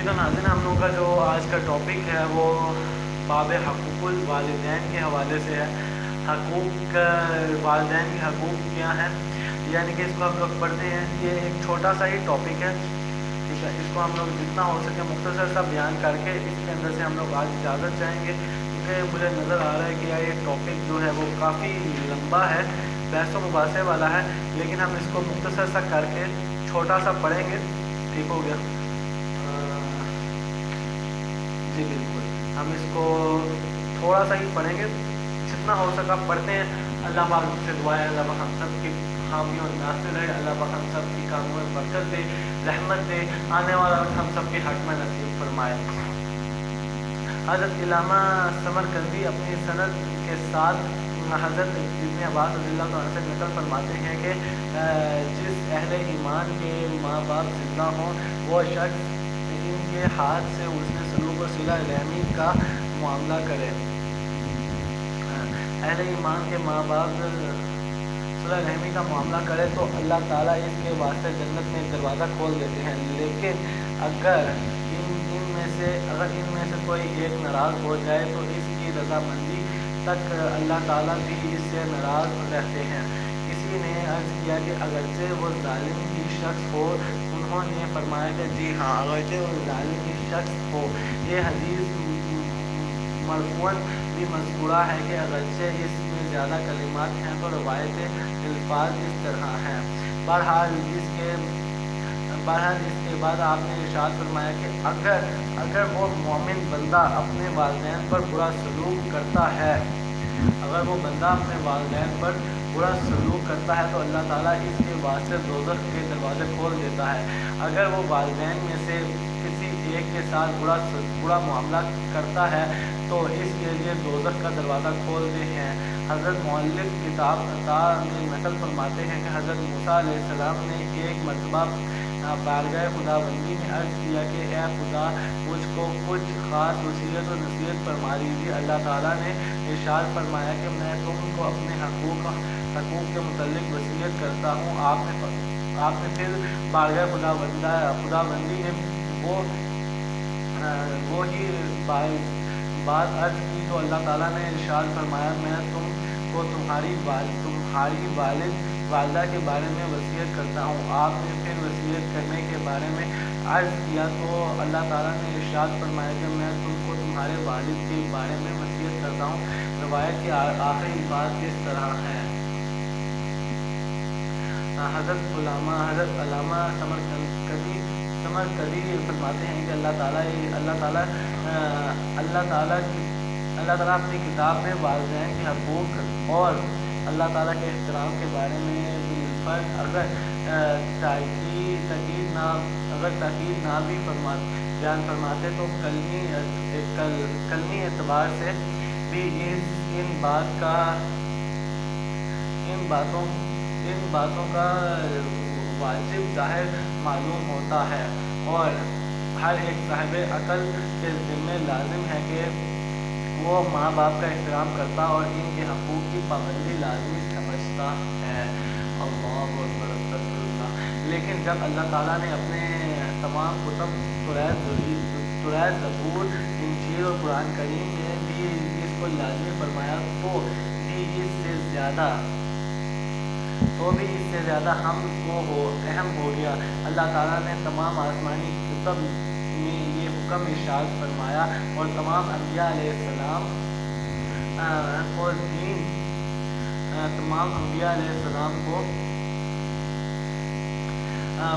تو ناظرین، ہم لوگوں کا جو آج کا ٹاپک ہے وہ باب حقوق الوالدین کے حوالے سے ہے۔ والدین کے حقوق کیا ہیں، یعنی کہ اس کو ہم لوگ پڑھتے ہیں۔ یہ ایک چھوٹا سا ہی ٹاپک ہے، ٹھیک ہے، اس کو ہم لوگ جتنا ہو سکے مختصر سا بیان کر کے اس کے اندر سے ہم لوگ آج اجازت چاہیں گے، کیونکہ مجھے نظر آ رہا ہے کہ یہ ٹاپک جو ہے وہ کافی لمبا ہے، بحث و مباحثے والا ہے، لیکن ہم اس کو مختصر سا کر کے چھوٹا سا پڑھیں گے۔ ٹھیک ہو گیا؟ جی بالکل، ہم اس کو تھوڑا سا ہی پڑھیں گے، جتنا ہو سکا پڑھتے ہیں۔ اللہ پاک سے دعا ہے اللہ پاک ہم سب کی حامی اور ناصر رہے، اللہ پاک ہم سب کی کاموں میں برکت دے، رحمت دے، آنے والا وقت ہم سب کے حق میں نصیب فرمائے۔ حضرت علامہ سمرقندی اپنی سند کے ساتھ حضرت ابن عباس رضی اللہ عنہ سے نقل فرماتے ہیں کہ جس اہل ایمان کے ماں باپ زندہ ہوں وہ شخص ان کے ہاتھ سے اس نے سلوک و صلہ رحمی کا معاملہ کرے۔ اہل ایمان کے ماں باپ صلہ رحمی کا معاملہ کرے تو اللہ تعالیٰ اس کے واسطے جنت میں ایک دروازہ کھول دیتے ہیں، لیکن اگر ان میں سے کوئی ایک ناراض ہو جائے تو اس کی رضامندی تک اللہ تعالیٰ بھی اس سے ناراض رہتے ہیں۔ کسی نے عرض کیا کہ اگرچہ وہ ظالم ہی شخص ہو، انہوں نے فرمایا کہ جی ہاں، اگرچہ وہ ظالم ہی شخص ہو۔ یہ حدیث مرفوعاً بھی مذکورہ ہے کہ اگرچہ اس میں زیادہ کلمات ہیں تو روایت الفاظ اس طرح ہیں۔ بہرحال اس کے بعد آپ نے ارشاد فرمایا کہ اگر وہ مومن بندہ اپنے والدین پر برا سلوک کرتا ہے، تو اللہ تعالیٰ اس کے واسطے دوزخ کے دروازے کھول دیتا ہے۔ اگر وہ والدین میں سے کسی ایک کے ساتھ برا معاملہ کرتا ہے تو اس کے لیے دوزخ کا دروازہ کھولتے ہیں۔ حضرت مؤلف کتاب عطا میں نقل فرماتے ہیں کہ حضرت موسیٰ علیہ السلام نے ایک مرتبہ بارگاہ خداوندی میں عرض کیا کہ اے خدا، مجھ کو کچھ خاص وصیت و نصیحت فرما دیجیے۔ اللہ تعالیٰ نے ارشاد فرمایا کہ میں تم کو اپنے حقوق کے متعلق وصیت کرتا ہوں۔ آپ نے پھر بارگاہ خداوندی میں وہی بات عرض کی تو اللہ تعالیٰ نے ارشاد فرمایا میں تم کو تمہاری والدہ کے بارے میں وصیت کرتا ہوں۔ آپ نے پھر وصیت کرنے کے بارے میں عرض کیا تو اللہ تعالیٰ نے ارشاد فرمایا کہ میں تم کو تمہارے والد کے بارے میں وصیت کرتا ہوں۔ روایت کی آخری بات کس طرح ہے؟ حضرت علامہ سمرقندی فرماتے ہیں کہ اللہ تعالیٰ اپنی کتاب میں والدین کے حقوق اور اللہ تعالیٰ کے احترام کے بارے میں بالفرض اگر تاکید نہ بھی بیان فرماتے تو کلمی اعتبار سے بھی ان باتوں کا واجب ظاہر معلوم ہوتا ہے، اور ہر ایک صاحب عقل کے ذمہ لازم ہے کہ وہ ماں باپ کا احترام کرتا اور ان کے حقوق کی پابندی لازمی سمجھتا ہے۔ اللہ اکبر، استغفر اللہ۔ لیکن جب اللہ تعالیٰ نے اپنے تمام کتب تورات، زبور، انجیل اور قرآن کریم میں بھی اس کو لازمی فرمایا تو بھی اس سے زیادہ ہم کو اہم ہو گیا۔ اللہ تعالیٰ نے تمام آسمانی کتب میں یہ حکم ارشاد فرمایا اور تمام انبیاء علیہ السلام کو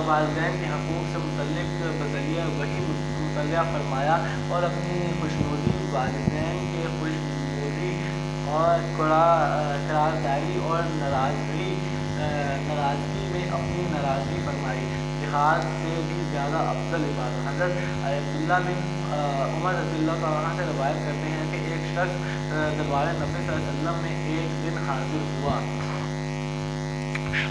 والدین کے حقوق سے متعلق بذریعہ وحی مطلع فرمایا، اور اپنی خوشنودی والدین کے خوشنودی اور قرارداری اور ناراضگی میں اپنی ناراضگی فرمائی۔ جہاد سے بھی زیادہ افضل عبادت۔ حضرت عبداللہ بن عمر رضی اللہ عنہ سے روایت کرتے ہیں کہ ایک شخص دربار نبی صلی اللہ علیہ وسلم میں ایک دن حاضر ہوا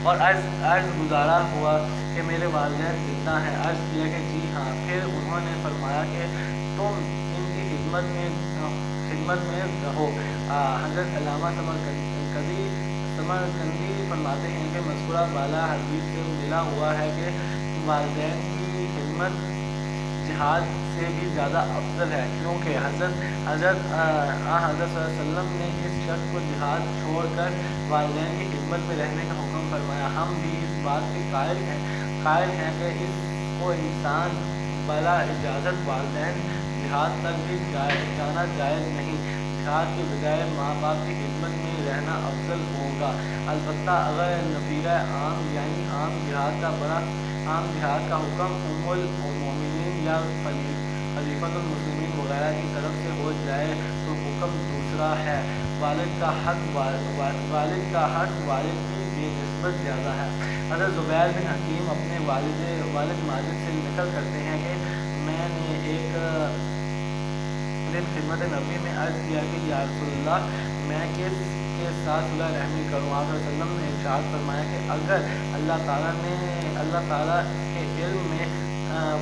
اور عرض گزارا ہوا کہ میرے والدین زندہ ہیں۔ عرض کیا کہ جی ہاں۔ پھر انہوں نے فرمایا کہ تم ان کی خدمت میں رہو۔ حضرت علامہ سمرقندی فرماتے ہیں کہ مذکورہ بالا حدیث سے ملا ہوا ہے کہ والدین کی خدمت جہاد سے بھی زیادہ افضل ہے، کیونکہ حضرت صلی اللہ علیہ وسلم نے اس شخص کو جہاد چھوڑ کر والدین کی خدمت میں رہنے کا حکم فرمایا۔ ہم بھی اس بات کے قائل ہیں کہ اس کو انسان بلا اجازت والدین جہاد تک بھی جانا جائز نہیں۔ جہاد کے بجائے ماں باپ کی خدمت میں رہنا افضل ہوگا، البتہ اگر نفیرہ عام یعنی عام جہاد کا حکم ام المومنین یا خلیفۃ المسلمین وغیرہ کی طرف سے ہو جائے تو حکم دوسرا ہے۔ والد کا حق والد کی بے نسبت زیادہ ہے۔ حضرت زبیر بن حکیم اپنے والد ماجد سے نقل کرتے ہیں کہ میں نے ایک دن خدمت نبی میں عرض کیا کہ یا رسول اللہ، میں کس کے ساتھ صلح رحمی کروں؟ آپ صلی اللہ علیہ وسلم نے ارشاد فرمایا کہ اگر اللہ تعالیٰ کے علم میں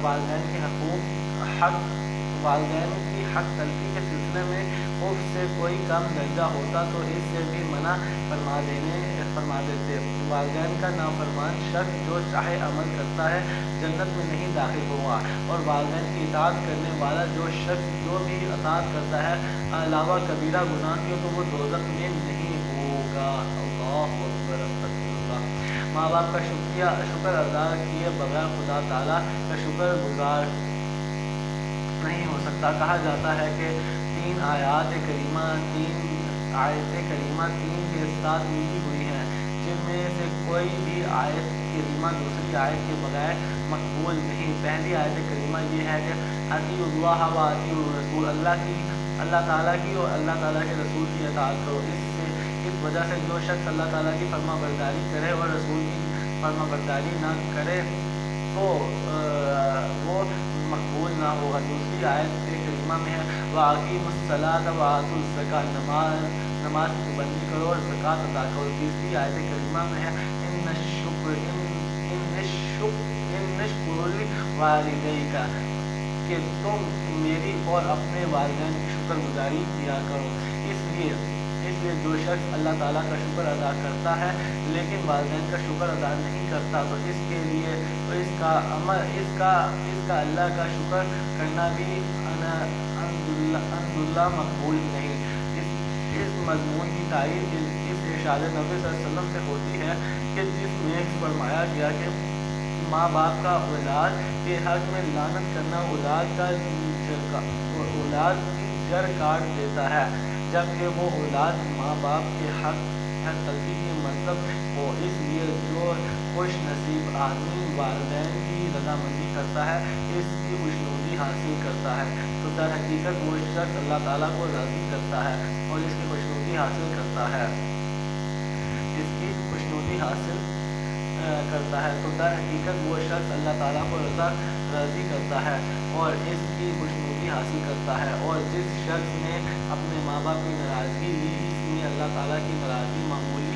والدین کی حق تلفی کے سلسلے میں اس سے کوئی کم درجہ ہوتا تو اس سے بھی منع فرما دیتے۔ والدین کا نافرمان شخص جو چاہے عمل کرتا ہے جنت میں نہیں داخل ہوگا، اور والدین کی اطاعت کرنے والا جو شخص جو بھی اطاعت کرتا ہے علاوہ کبیرہ گناہ کے تو وہ دوزخ میں نہیں ہوگا۔ اللہ اکبر، استغفر اللہ۔ ماں باپ کا شکر ادا کیے بغیر خدا تعالیٰ کا شکر گزار نہیں ہو سکتا۔ کہا جاتا ہے کہ تین آیات کریمہ تین کے ساتھ ملی ہوئی ہیں، جن میں سے کوئی بھی آیت کریمہ دوسری آیت کے بغیر مقبول نہیں۔ پہلی آیت کریمہ یہ ہے کہ اطیعوا اللہ و اطیعوا الرسول، اللہ تعالیٰ کی اور اللہ تعالیٰ کے رسول کی اطاعت کرو۔ اس وجہ سے جو شخص اللہ تعالیٰ کی فرما برداری کرے اور رسول کی فرما برداری نہ کرے تو وہ مقبول نہ ہوگا۔ دوسری آیت کریمہ میں ہے وَأَقِیمُوا الصَّلَاةَ وَآتُوا الزَّکَاةَ، نماز کی پابندی کرو اور زکوٰۃ ادا کرو۔ تیسری آیت کریمہ میں ہے اِنَّ اشْکُرُ لِوَالِدَیْکَ، کہ تم میری اور اپنے والدین کی شکر گزاری کیا کرو۔ اس لیے جو شخص اللہ تعالیٰ کا شکر ادا کرتا ہے لیکن والدین کا شکر ادا نہیں کرتا تو اس کے لیے اس کا اللہ کا شکر کرنا بھی الحمدللہ مقبول نہیں۔ اس مضمون کی تائید اس ارشاد نبی صلی اللہ علیہ وسلم سے ہوتی ہے کہ جس میں فرمایا گیا کہ ماں باپ کا اولاد کے حق میں لعنت کرنا اولاد کی جڑ کاٹ دیتا ہے۔ جبکہ وہ اولاد ماں باپ کے حق تلفی کی مطلب ہو، اس لیے جو خوش نصیب آدمی والدین کی رضامندی کرتا ہے اس کی خوشنودی حاصل کرتا ہے، تو در حقیقت وہ شخص اللہ تعالیٰ کو راضی کرتا ہے اور اس کی خوشنودی حاصل کرتا ہے، اس کی خوشنودی حاصل کرتا ہے، تو در حقیقت وہ شخص اللہ تعالیٰ کو راضی کرتا ہے اور اس کی خوشنودی حاصل کرتا ہے، اور جس شخص نے اپنے ماں باپ کی ناراضگی لی اس نے اللہ تعالیٰ کی ناراضگی معمولی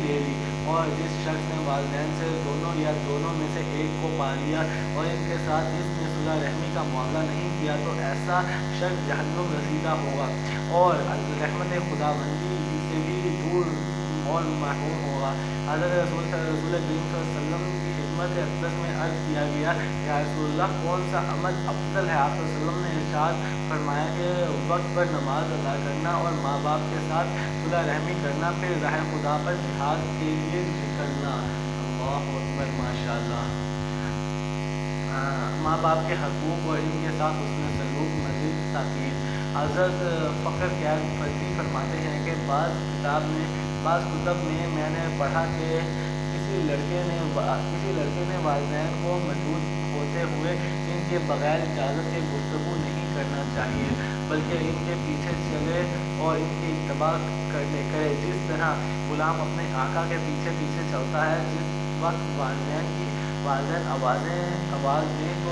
لے لی، اور جس شخص نے والدین سے دونوں یا دونوں میں سے ایک کو پا لیا اور ان کے ساتھ اس نے صلح رحمی کا معاملہ نہیں کیا تو ایسا شخص جہنم رسیدہ ہوگا اور رحمت خداوندی سے بھی دور اور محروم ہوگا۔ حضرت رسول کریم صلی اللہ علیہ وسلم کی خدمت اقدس میں عرض کیا گیا، یا رسول اللہ کون سا عمل افضل ہے؟ آپ صلی اللہ علیہ وسلم نے ارشاد فرمایا کہ وقت پر نماز ادا کرنا اور ماں باپ کے ساتھ صلح رحمی کرنا، پھر راہ خدا پر جہاد کے لیے نکلنا۔ اللہ اکبر، ماشاء اللہ۔ ماں باپ کے حقوق اور ان کے ساتھ حسن سلوک مزید تاکید۔ حضرت فخر قید فضلی فرماتے ہیں کہ بعض کتب میں میں نے پڑھا کہ کسی لڑکے نے والدین کو محدود ہوتے ہوئے ان کے بغیر اجازت کے گفتگو نہیں کرنا چاہیے، بلکہ ان کے پیچھے چلے اور ان کی اتباع کرے، جس طرح غلام اپنے آقا کے پیچھے چلتا ہے۔ جس وقت والدین آواز دیں تو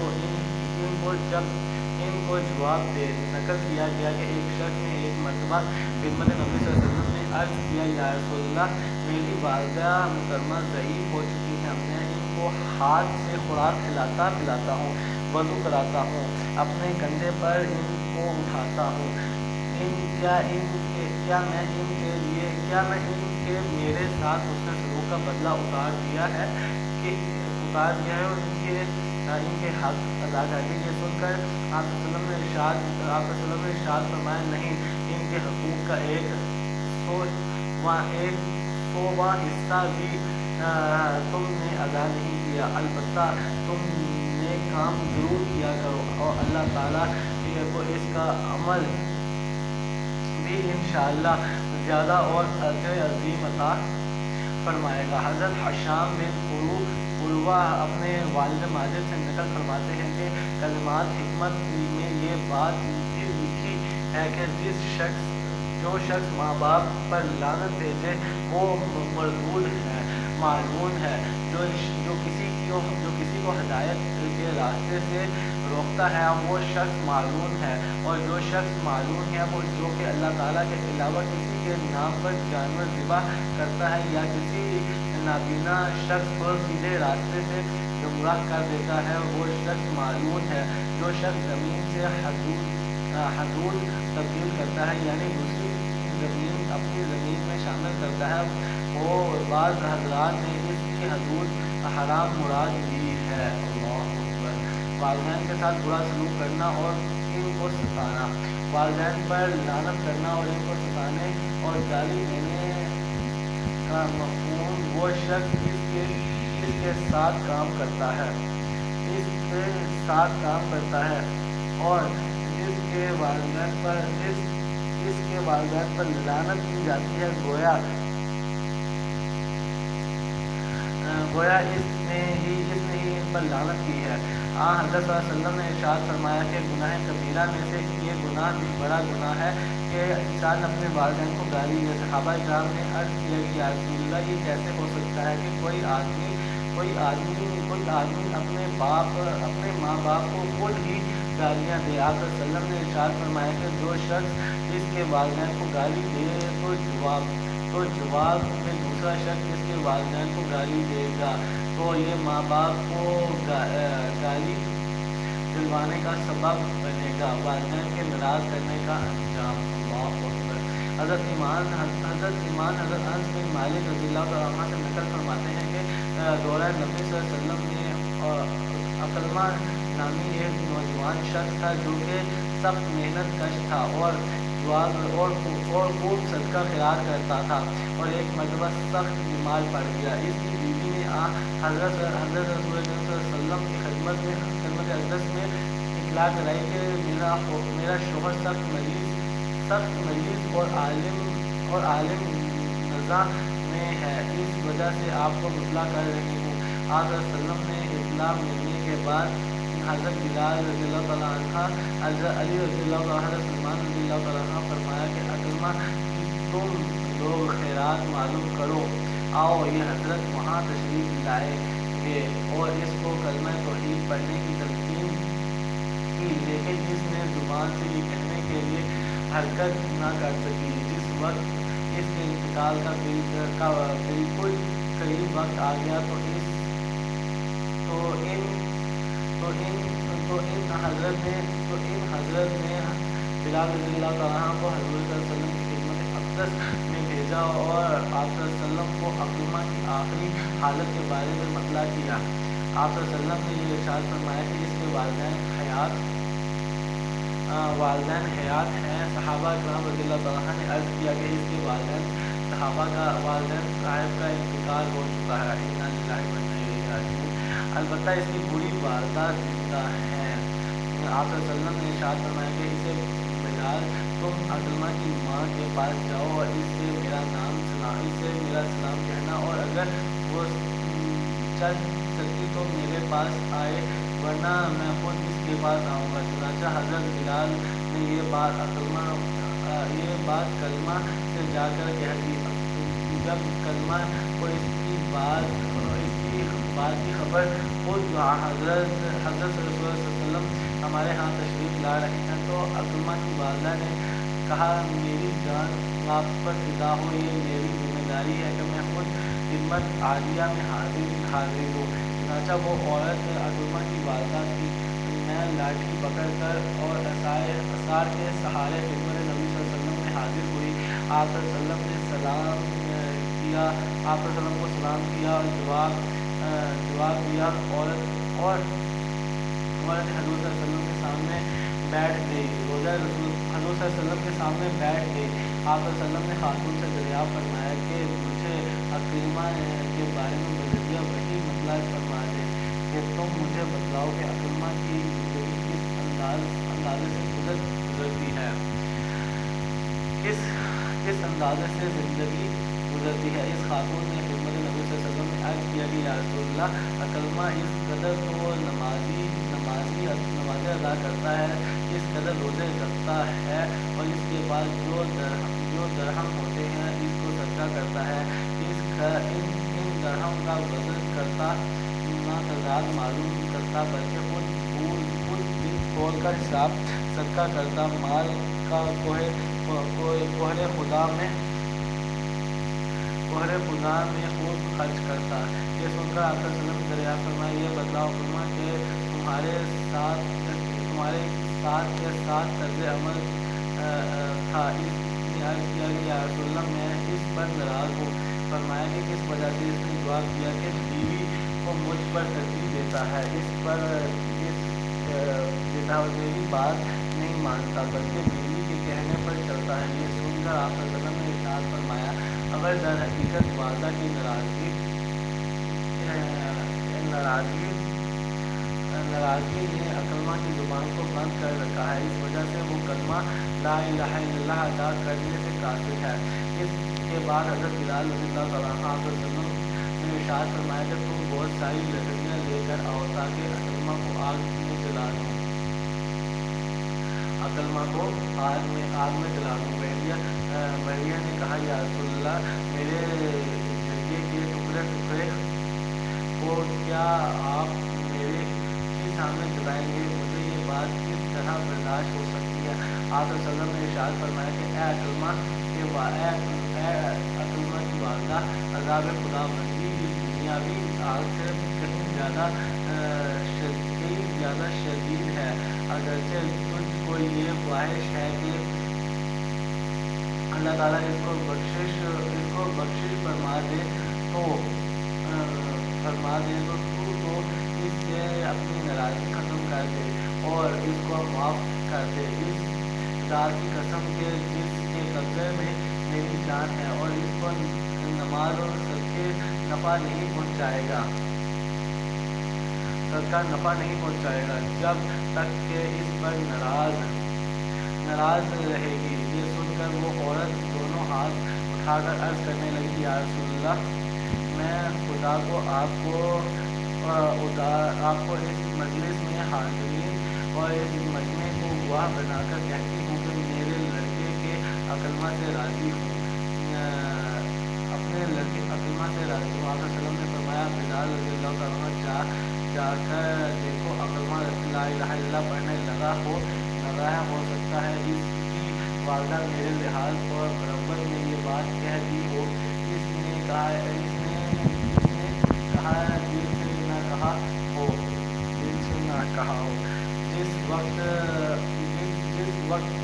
ان کو جواب دے۔ نقل کیا گیا کہ ایک شخص نے ایک مرتبہ خدمت نبی صلی اللہ علیہ وسلم نے عرض کیا، یا رسول اللہ میری والدہ محترمہ ضعیف ہو چکی ہیں، میں ان کو ہاتھ سے خوراک کھلاتا پلاتا ہوں، وضو کراتا ہوں، اپنے کندھے پر ان کو اٹھاتا ہوں، کیا میں ان کے میرے ساتھ حسن سلوک کا بدلہ اتار دیا ہے اور ان کے حق ادا کر دی؟ یہ سن کر آپ صلی اللہ علیہ وسلم نے ارشاد فرمایا، نہیں، ان کے حقوق کا ایک سوواں حصہ بھی تم نے ادا نہیں کیا، البتہ تم نے کام ضرور کیا کرو اور اللہ تعالیٰ کو اس کا عمل بھی انشاءاللہ زیادہ اور اجر عظیم عطا فرمائے گا۔ حضرت حشام بن عروہ اپنے والد ماجد سے نقل فرماتے ہیں کہ کلمات حکمت میں یہ بات بھی لکھی ہے کہ جو شخص ماں باپ پر لعنت بھیجے وہ مردود ہے، معلوم ہے، جو کسی کو ہدایت کے راستے سے روکتا ہے وہ شخص معلوم ہے، اور جو شخص معلوم ہے وہ جو کہ اللہ تعالیٰ کے علاوہ کسی کے نام پر جانور ذبح کرتا ہے یا کسی نابینا شخص کو سیدھے راستے سے گمراہ کر دیتا ہے وہ شخص معلوم ہے، جو شخص زمین سے حدود تبدیل کرتا ہے یعنی دوسری زمین اپنی زمین میں شامل کرتا ہے، وہ بعض حضرات نے اس کی حدود حرام مراد لی ہے۔ اللہ اکبر۔ والدین کے ساتھ برا سلوک کرنا اور ان کو ستانا، والدین پر لعنت کرنا اور ان کو ستانے اور گالی دینے کا مفہوم وہ شخص اس کے ساتھ کام کرتا ہے اور جس کے والدین پر لعنت کی جاتی ہے گویا اس نے ہی ان پر لعنت کی ہے۔ حضرت صلی اللہ علیہ وسلم نے ارشاد فرمایا کہ گناہ کبیرہ میں سے یہ گناہ بھی بڑا گناہ ہے کہ انسان اپنے والدین کو گالی دے۔ صحابہ اکرام نے عرض کیا کہ یا رسول اللہ یہ کیسے ہو سکتا ہے کہ کوئی آدمی اپنے ماں باپ کو خود ہی گالیاں دے؟ آپ صلی اللہ علیہ وسلم نے ارشاد فرمایا کہ جو شخص اس کے والدین کو گالی دے تو جواب میں دوسرا شخص اس کے والدین کو گالی دے گا تو یہ ماں باپ کو گالی دلوانے کا سبب بنے گا، والدین کے ناراض کرنے کا انجام۔ اللہ اکبر۔ حضرت انس بن مالک رضی اللہ عنہ سے نقل فرماتے ہیں کہ دورہ نبی صلی اللہ علیہ وسلم میں عقلمہ نامی ایک نوجوان شخص تھا جو کہ سخت محنت کش تھا اور خوب صدقہ خیرات کرتا تھا، اور ایک مرتبہ سخت بیمار پڑ گیا۔ اس کی بیوی نے حضرت رسول اللہ صلی اللہ علیہ وسلم کی خدمت اقدس میں اطلاع کرائی کہ میرا شوہر سخت مریض اور عالم نزاع میں ہے، اس وجہ سے آپ کو مطلع کر رہی ہوں۔ آپ صلی اللہ علیہ وسلم نے اطلاع ملنے کے بعد حضرت بلال رضی اللہ تعالیٰ عنہ، حضرت علی رضی اللہ تعالیٰ عنہ، حضرت سلمان رضی اللہ تعالیٰ عنہ فرمایا کہ عکرمہ کی تم لوگ خیرات معلوم کرو، آؤ یہ حضرت وہاں تشریف لائے گے، اور اس کو کلمہ توحید پڑھنے کی تلقین کی، لیکن اس نے زبان سے یہ کہنے کے لیے حرکت نہ کر سکی۔ جس وقت اس کے انتقال کا بالکل قریب وقت آ گیا تو ان حضرت نے بلال رضی اللہ تعالیٰ عنہ کو حضور صلی اللہ علیہ وسلم کی خدمت اقدس میں بھیجا اور آپ صلی اللہ علیہ وسلم کو عکرمہ کی آخری حالت کے بارے میں مطلع کیا۔ آپ صلی اللہ علیہ وسلم نے یہ ارشاد فرمایا کہ اس کے والدین حیات ہیں۔ صحابہ کرام رضی اللہ تعالیٰ عنہ نے عرض کیا کہ اس کے والدین صاحب کا انتقال ہو چکا ہے، انا للہ و انا الیہ راجعون، البتہ اس کی بڑی والدہ زندہ ہیں۔ آپ صلی اللہ علیہ وسلم نے ارشاد فرمایا کہ اسے بلال تم عکرمہ کی ماں کے پاس جاؤ اور اس سے میرا سلام کہنا، اور اگر وہ چل سکتی تو میرے پاس آئے، ورنہ میں خود اس کے پاس آؤں گا۔ چنانچہ حضرت بلال نے یہ بات کلمہ سے جا کر کہہ دی۔ جب کلمہ کو اس کی بات کی خبر ہو جو حضرت صلی اللہ علیہ وسلم ہمارے ہاں تشریف لا رہے ہیں تو عکرمہ کی والدہ نے کہا، میری جان آپ پر فدا ہو، یہ میری ذمہ داری ہے کہ میں خود خدمت عالیہ میں حاضر ہوں۔ چنانچہ وہ عورت عکرمہ کی والدہ تھی۔ میں لاٹھی پکڑ کر اور اثار کے سہارے خدمت نبی صلی اللہ علیہ وسلم میں حاضر ہوئی۔ آپ صلی اللہ علیہ وسلم نے سلام کیا، آپ صلی اللہ علیہ وسلم کو سلام کیا اور جواب دیا۔ عورت حضور صلی اللہ علیہ وسلم کے سامنے بیٹھ گئی، حضور صلی اللہ علیہ وسلم کے سامنے بیٹھ گئی۔ آپ صلی اللہ علیہ وسلم نے خاتون سے دریافت فرمایا کہ مجھے عکرمہ کے بارے میں بلدیہ وہی مطلع فرما دے کہ تم مجھے بتلاؤ کہ عکرمہ کی زندگی کس اندازے سے گزرتی ہے، کس اندازے سے زندگی گزرتی ہے۔ اس خاتون نے خدمت نبی صلی اللہ علیہ وسلم نے عرض کیا کہ یا رسول اللہ، عکرمہ اس قدر تو نمازی ادا کرتا ہے، اس قدر روزے رکھتا ہے، اور اس کے بعد جو درہم ہوتے ہیں اس کو صدقہ کرتا ہے، ان درہم کا وزن کرتا، نہ تعداد معلوم کرتا، بلکہ خود دن کھول کر حساب صدقہ کرتا، مال کا کوہر خدا میں خوب خرچ کرتا۔ یہ سن کر آپ صلی اللہ علیہ وسلم نے دریافت فرمایا، یہ بدلاؤ عکرمہ کہ تمہارے ساتھ کے ساتھ طرز عمل تھا۔ اس نے عرض کیا کہ یا رسول اللہ، میں اس پر ناراض ہوں۔ فرمایا کہ کس وجہ سے؟ اس نے جواب دیا کہ بیوی کو مجھ پر ترجیح دیتا ہے، میری بات نہیں مانتا، بلکہ بیوی کے کہنے پر چلتا ہے۔ یہ سن کر آپ صلی اللہ علیہ وسلم نے ارشاد فرمایا، اگر در حقیقت والدہ کی ناراضگی نے عکرمہ کی زبان کو بند کر رکھا ہے، اس وجہ سے وہ کلمہ لا الہ الا اللہ ادا کرنے سے قاصر ہے۔ اس کے بعد حضرت بلال رضی اللہ تعالیٰ عنہ صلی اللہ علیہ وسلم نے ارشاد فرمایا کہ تم بہت ساری لکڑیاں لے کر آؤ تاکہ عکرمہ کو آگ میں جلا دوں۔ بحریہ نے کہا، یا رسول اللہ، میرے جرگے کے ٹکڑے کو کیا آپ میرے ہی سامنے جلائیں گے؟ مجھے یہ بات کس طرح برداشت ہو سکتی ہے؟ آپ صلی اللہ علیہ وسلم نے ارشاد فرمایا کہ اے عکرمہ کی والدہ، عذاب خدا بندی اس دنیاوی آگ سے کہیں زیادہ شدید ہے۔ اگرچہ تجھ کو یہ خواہش ہے کہ اللہ تعالیٰ اس کو بخشش فرما دے تو تو اس سے اپنی ناراضگی ختم کر دے اور اس کو معاف کر دے۔ اس ذات کی قسم کے جس کے قبضے میں میری جان ہے، اور اس کو نماز اور صدقے نفع نہیں پہنچائے گا۔ صدقہ نفع نہیں پہنچائے گا جب تک کہ اس پر ناراض رہے گی۔ یہ سن کر وہ عورت دونوں ہاتھ اٹھا کر عرض کرنے لگی، یا رسول اللہ، میں خدا کو آپ کو اس مجلس میں حاضرین اور اس مجمع کو گواہ بنا کر کہتی ہوں کہ میرے لڑکے کے عقلمہ سے راضی ہوں، اپنے لڑکے عقلمہ سے راضی ہوں۔ آپ صلی اللہ علیہ وسلم نے فرمایا، بلال رضی اللہ تعالیٰ عنہ جا کر دیکھو، عقلمہ لا الہ الا اللہ پڑھنے لگا ہے، ہو سکتا ہے اس کی والدہ میرے لحاظ اور مربت میں یہ بات کہہ دی ہو۔ اس نے کہا دل سے نہ کہا ہو۔ جس وقت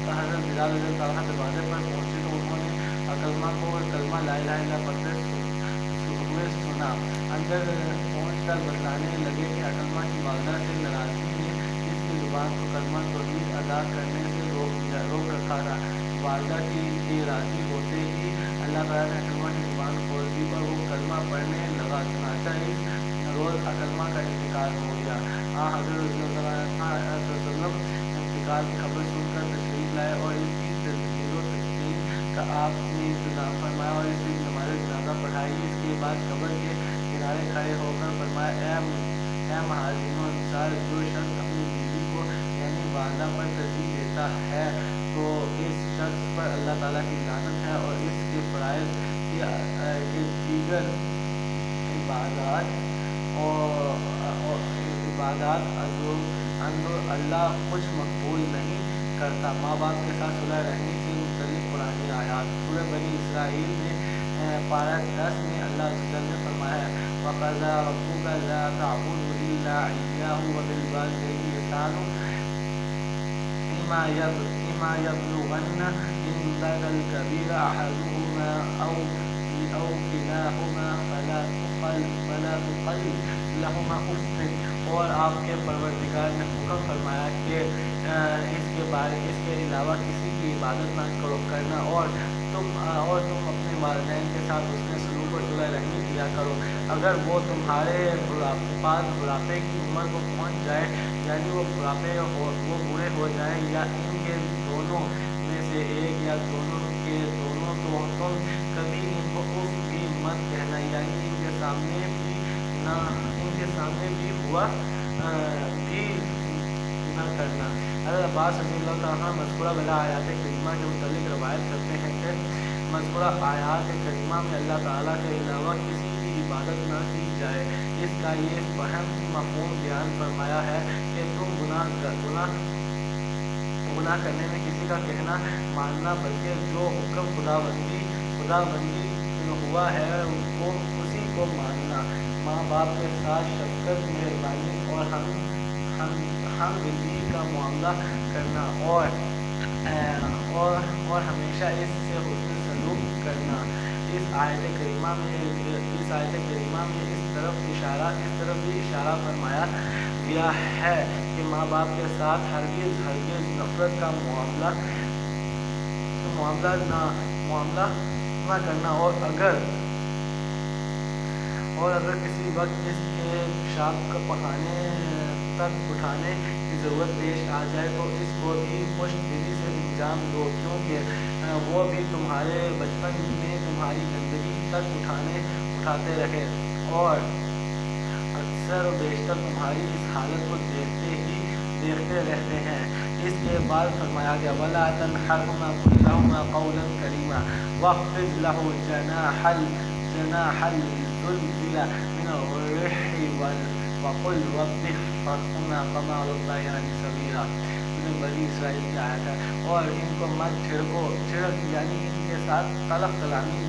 حضرت بلال رضی اللہ عنہ دروازے پر پہنچے تو انہوں نے عقلمہ کو کلمہ لا الہ الا اللہ پڑھتے ہوئے سنا۔ اندر پہنچ کر بتلانے لگے کہ عقلمہ کی والدہ سے ناراضگی نے اس کی زبان کو کلمہ توحید ادا کرنے سے روک رکھا تھا۔ والدہ کی راضی ہوتے ہی اللہ تعالیٰ نے عقلمہ کی زبان کھول دی اور وہ کلمہ پڑھنے لگا۔ چنانچہ اس روز عقلمہ کا انتقال ہو گیا۔ حضرت رضی اللہ عنہ انتقال کی خبر سن کر تشریف لائے اور اس کی تدبیر و تدفین کا آپ نے انتظام فرمایا اور اس کی نماز جنازہ پڑھائی۔ اس کے بعد قبر کے کنارے کھڑے ہو کر فرمایا، اے مہاجرین و انصار، جو شخص اپنی بیوی کو یعنی والدہ پر ترجیح دیتا ہے تو اس شخص پر اللہ تعالیٰ کی لعنت ہے، اور اس کے فرائض کے دیگر عبادات اللہ کچھ مقبول نہیں کرتا۔ ماں باپ کے ساتھ صلح رحمی سے متعلق قرآنی آیات۔ سورہ بنی اسرائیل میں پارہ 10 میں اللہ تعالیٰ نے فرمایا ہے، وَقَضَىٰ رَبُّكَ أَلَّا تَعْبُدُوا إِلَّا إِيَّاهُ وَبِالْوَالِدَيْنِ إِحْسَانًا إِمَّا يَبْلُغَنَّ عِندَكَ الْكِبَرَ أَحَدُهُمَا أَوْ كِلَاهُمَا فَلَا تُقَلِّ لَهُمَا أُفٍّ۔ اور آپ کے پروردگار نے حکم فرمایا کہ اس کے علاوہ کسی کی عبادت نہ کرنا، اور تم اپنے والدین کے ساتھ حسن سلوک اور صلح رحمی کیا کرو۔ اگر وہ تمہارے پاس بڑھاپے کی عمر کو پہنچ جائے، یعنی وہ بوڑھے ہو جائیں، یا ان کے دونوں میں سے ایک یا دونوں کے دونوں، تو تم کبھی ان کو اف بھی مت کہنا، یعنی ان کے سامنے بھی ہوا بھی نہ کرنا۔ حضرت عباس رضی اللہ تعالیٰ مذکورہ بلا آیات کریمہ کے متعلق روایت کرتے ہیں کہ مذکورہ آیات کریمہ میں اللہ تعالیٰ کے علاوہ کسی کی عبادت نہ کی جائے، اس کا یہ فہم مفہوم بیان فرمایا ہے کہ تم گناہ کرنے میں کسی کا کہنا ماننا، بلکہ جو حکم خداوندی ہوا ہے وہ اسی کو ماننا۔ ماں باپ کے ساتھ شفقت، مہربانی اور ہم دلی کا معاملہ کرنا، اور ہمیشہ اس سے حسن سلوک کرنا۔ اس آیت کریمہ میں اس طرف بھی اشارہ فرمایا گیا ہے کہ ماں باپ کے ساتھ ہرگز نفرت کا معاملہ نہ کرنا، اور اگر کسی وقت اس کے پیشاب کا پخانے تک اٹھانے کی ضرورت پیش آ جائے تو اس کو بھی خوش دلی سے انجام دو، کیونکہ وہ بھی تمہارے بچپن میں تمہاری گندگی تک اٹھاتے رہے اور اکثر و بیشتر تمہاری اس حالت کو دیکھتے رہتے ہیں۔ اس کے بعد فرمایا گیا، وَلَا تَنْحَرْهُمَا قُلْ لَهُمَا قَوْلًا كَرِيمًا وَاخْفِضْ لَهُ جَنَاحَ الذُّلِّ مِنَ الرِّحْلِ وَقُلْ رَبِّ ارْحَمْهُمَا كَمَا رَبَّيَانِي صَغِيرًا۔ بنی اسرائیل کی آیت ہے، اور ان کو مت چھڑک، یعنی ان کے ساتھ تلخ کلامی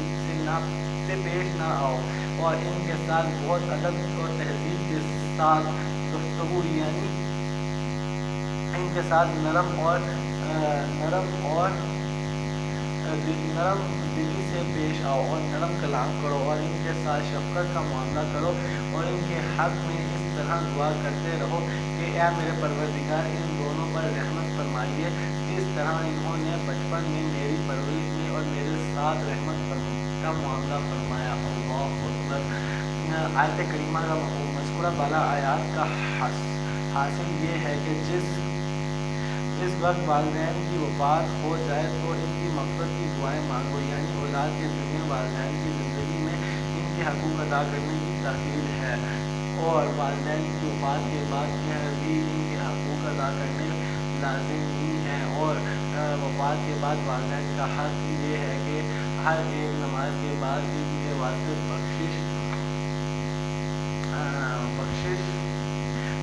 سے پیش نہ آؤ، اور ان کے ساتھ بہت ادب اور تہذیب کے ساتھ گفتگو، یعنی ان کے ساتھ نرم دلی سے پیش آؤ اور نرم کلام کرو، اور ان کے ساتھ شفقت کا معاملہ کرو، اور ان کے حق میں اس طرح دعا کرتے رہو کہ اے میرے پروردگار، ان دونوں پر رحمت فرمائیے جس طرح انہوں نے بچپن میں میری پرورش میں اور میرے ساتھ رحمت کا معاملہ فرمایا۔ اللہ اکبر۔ آیت کریمہ کا مفہوم سورہ بالا آیات کا حاصل یہ ہے کہ جس وقت والدین کی وفات ہو جائے تو ان کی مغفرت کی دعائیں مانگو، یعنی اولاد کے ذریعے والدین کی زندگی میں ان کے حقوق ادا کرنے کی تاکید ہے، اور والدین کی وفات کے بعد بھی ان کے حقوق ادا کرنے لازم ہی ہیں، اور وفات کے بعد والدین کا حق یہ ہے کہ ہر ایک نماز کے بعد ان کے واسطے بخشش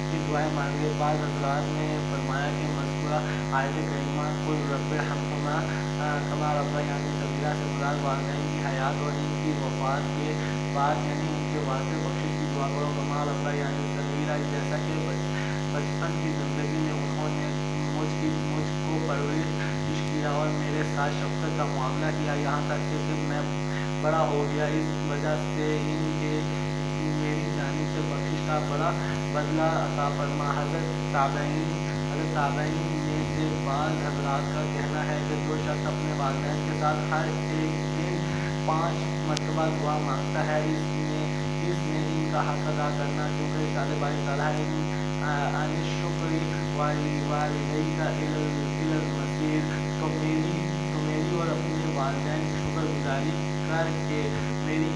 کی دعائیں مانگے۔ بعض حضرات نے فرمایا کہ مذکورہ آیت کریمہ قل رب ارحمہما کما ربیانی صغیرہ سے مراد والدین کی حیات اور ان کی وفات کے بعد یعنی ان کے واسطے بخشش کی دعا کرو، کما ربیانی صغیرہ جیسا کہ بچپن کی زندگی میں انہوں نے مجھ کو پرورش کیا اور میرے ساتھ شفقت کا معاملہ کیا، یہاں تک کہ جب میں بڑا ہو گیا، اس وجہ سے ان کے میری جانب سے بخشش کا بڑا بدلہ عطا فرما۔ حضرت تابعین میں سے بعض حضرات کا کہنا ہے کہ جو شخص اپنے والدین کے ساتھ ہر ایک دن 5 مرتبہ دعا مانگتا ہے، اس میں ان کا حق ادا کرنا، کیونکہ ارشاد باری تعالیٰ ان الشکر والدیک الی المصیر، تو میری اور اپنے والدین کی شکر گزاری کر کے میری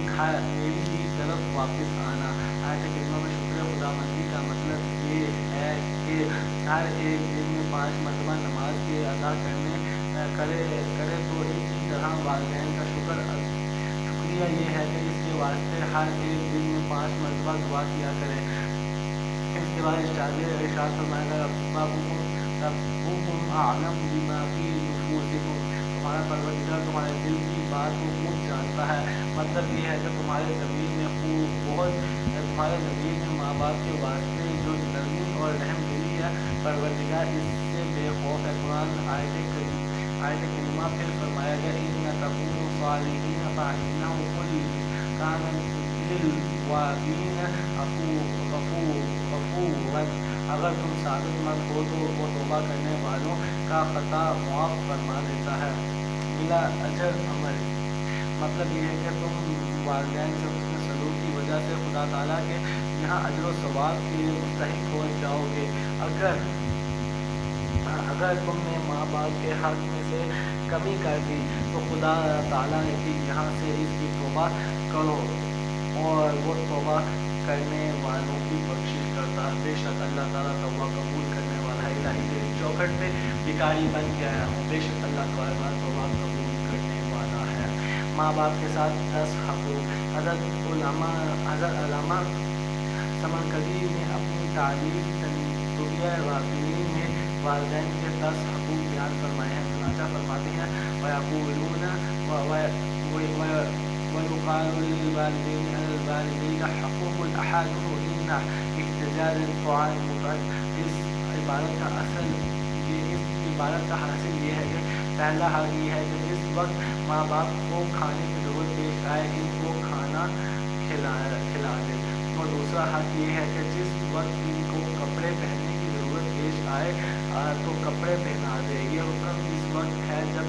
ہی طرف واپس آنا۔ آیت کریمہ میں شکر خداوندی کا مطلب یہ ہے کہ ہر ایک دن میں 5 مرتبہ نماز کے ادا کرے تو اسی طرح والدین کا شکریہ یہ ہے کہ اس کے واسطے ہر ایک دن میں 5 مرتبہ دعا کیا کرے۔ اس کے بعد ارشاد فرمائے گا ربکم اعلم بما فی نفوسکم، تمہارا پروردگار تمہارے دل کی بات کو خوب جانتا ہے۔ مطلب یہ ہے کہ تمہارے ضمیر میں ماں باپ کے واسطے جو نرمی اور رحم دلی ہے، پروردگار اس سے بے خوف ہے۔ قرآن آیت کریمہ پھر فرمایا گیا ان تکونوا صالحین فإنہ کان للأوابین غفورا، اگر تم ثابت مند ہو تو وہ توبہ کرنے والوں کا خطا معاف فرما دیتا ہے بلا اجر عمل۔ مطلب یہ ہے کہ تم والدین سے حسن سلوک کی وجہ سے خدا تعالیٰ کے یہاں اجر و ثواب کے مستحق ہو جاؤ گے۔ اگر تم نے ماں باپ کے حق میں سے کمی کر دی تو خدا تعالیٰ کی یہاں سے اس کی توبہ کرو، اور وہ توبہ کرنے والوں کی بخشش کرتا ہے۔ بے شک اللہ تعالیٰ توبہ قبول کرنے والا ہے۔ الہی تیری چوکھٹ پہ بھکاری بن کے آیا ہوں، بے شک اللہ تعالیٰ توبہ قبول کرنے والا ہے۔ ماں باپ کے ساتھ 10 حقوق۔ حضرت علامہ سمرقندی نے اپنی تعلیم تنبیہ غافلین میں والدین کے 10 حقوق بیان فرمائے ہیں۔ چنانچہ فرماتے ہیں وَيَقُولُونَ وَيُقَالُ لِلْوَالِدَيْنِ عَلَى الْوَالِدَيْنِ حُقُوقٌ أَحَدُهُ إِنَّ احتجاج الطعام مفرد۔ اس عبارت کا حاصل یہ ہے کہ پہلا حق یہ ہے کہ جس وقت ماں باپ کو کھانے کی ضرورت پیش آئے ان کو کھانا کھلا دے، اور دوسرا حق یہ ہے کہ جس وقت ان کو کپڑے پہننے کی ضرورت پیش آئے تو کپڑے پہنا دے۔ یہ حکم اس وقت ہے جب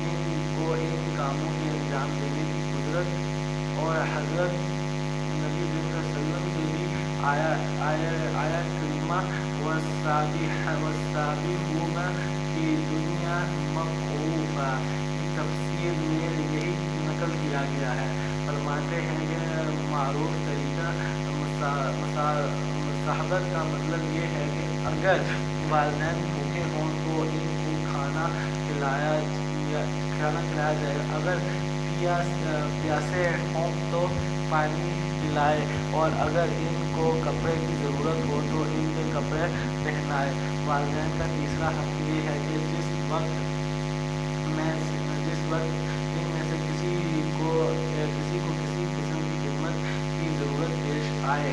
ان کو ان کاموں کے انجام دینے کی قدرت اور حضرت نبی صلی اللہ علیہ وسلم سے بھی آیت کریمہ والسابقون فی دنیا مقروفہ کی تفسیر میں یہی نقل کیا گیا ہے۔ فرماتے ہیں کہ معروف طریقہ مصاحبت کا مطلب یہ ہے کہ اگر والدین بھوکے ہوں تو ان کو کھانا کھلایا جائے، اگر پیاسے ہوں تو پانی پلائے، اور اگر ان کو کپڑے کی ضرورت ہو تو ان کے کپڑے پہنائے۔ والدین کا تیسرا حق یہ ہے کہ جس وقت ان میں سے کسی کو کسی قسم کی خدمت کی ضرورت پیش آئے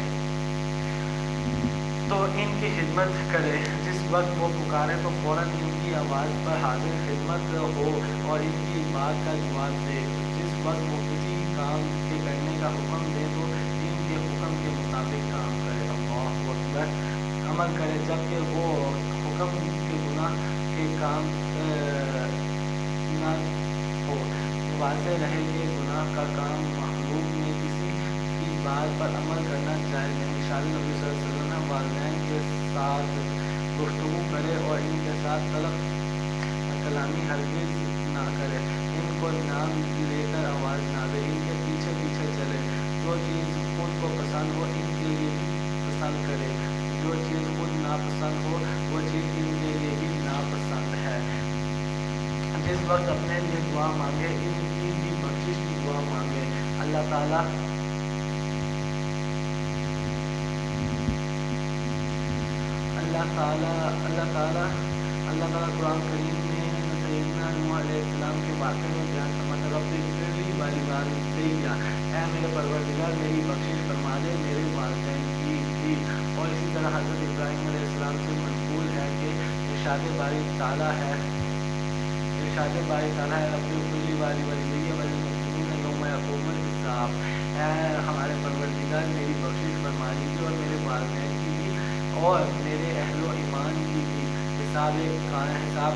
تو ان کی خدمت کرے۔ جس وقت وہ پکارے تو فوراً ان کی آواز پر حاضر خدمت ہو اور ان کی بات کا جواب دے۔ جس وقت وہ کسی کام کے کرنے کا حکم دے تو ان کے حکم کے مطابق کام کرے، اللہ اکبر، عمل کرے، جبکہ وہ حکم کے گناہ کے کام نہ ہو۔ واضح رہے کہ گناہ کا کام مخلوق میں کسی کی بات پر عمل کرنا جائز نہیں۔ شادی نبی صلی اللہ علیہ وسلم نے والدین کے ساتھ گفتگو کرے اور ان کے ساتھ طلب کلامی ہرگز نہ کرے، ان کو نام لے کر آواز نہ دے، ان کے پیچھے پیچھے چلے، جو چیز خود کو پسند ہو ان کے لیے بھی پسند کرے، جو چیز خود ناپسند ہو وہ چیز ان کے لیے بھی ناپسند ہے۔ جس وقت اپنے لیے دعا مانگے ان کی بھی بخشش کی دعا مانگے۔ اللہ تعالیٰ قرآن کریم میں سیدنا نوح علیہ السلام کے واقعے میں بیان فرماتا ہے، رب اغفر لی ولیوالدیّ، اے میرے پروردگار میری بخشش فرما دے میرے والدین کی بھی۔ اور اسی طرح حضرت ابراہیم علیہ السلام سے منقول ہے کہ ارشاد باری تعالیٰ ہے رب اغفر لی ولیوالدیّ وللمؤمنین یوم یقوم الحساب، اے ہمارے پروردگار میری بخشش فرما دیجیے اور میرے والدین کی بھی اور میرے اہل و ایمان کی بھی حساب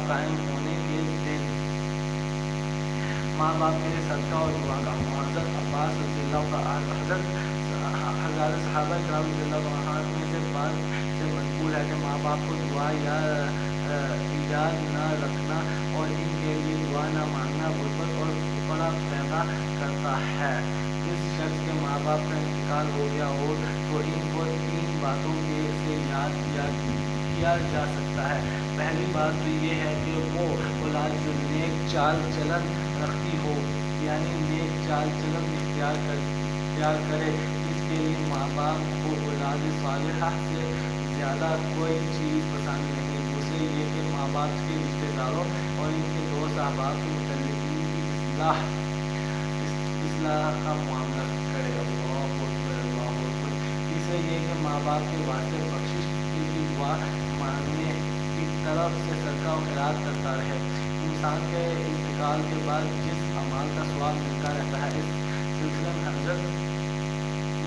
قائم ہونے کے دن۔ ماں باپ کے صدقہ اور دعا کا حضرت عباس رضی اللہ عنہ حضرت صحابہ کرام رضی اللہ عنہ میں سے بعض سے منقول ہے کہ ماں باپ کو دعا یا یاد نہ رکھنا اور ان کے لیے دعا نہ مانگنا غربت اور فقر پیدا کرتا ہے۔ جس شخص کے ماں باپ کا انتقال ہو گیا ہو تو ان کو 3 باتوں سے یاد کیا جا سکتا ہے۔ پہلی بات تو یہ ہے کہ وہ اولاد جو نیک چال چلن رکھتی ہو، یعنی نیک چال چلن اختیار کرے، اس کے لیے ماں باپ کو اولاد صالحہ سے زیادہ کوئی چیز پسند نہیں۔ دوسرے یہ کہ ماں باپ کے رشتہ داروں اور ان کے دوست احباب کے متعلقین کی اصلاح کا معاملہ کرے۔ اللہ اکبر۔ تیسرے یہ کہ ماں باپ کے واسطے بخشش کی دعا مانگنے کی طرف سے صدقہ و خیرات کرتا رہے۔ انسان کے انتقال کے بعد جس اعمال کا ثواب ملتا رہتا ہے، اس سلسلے میں حضرت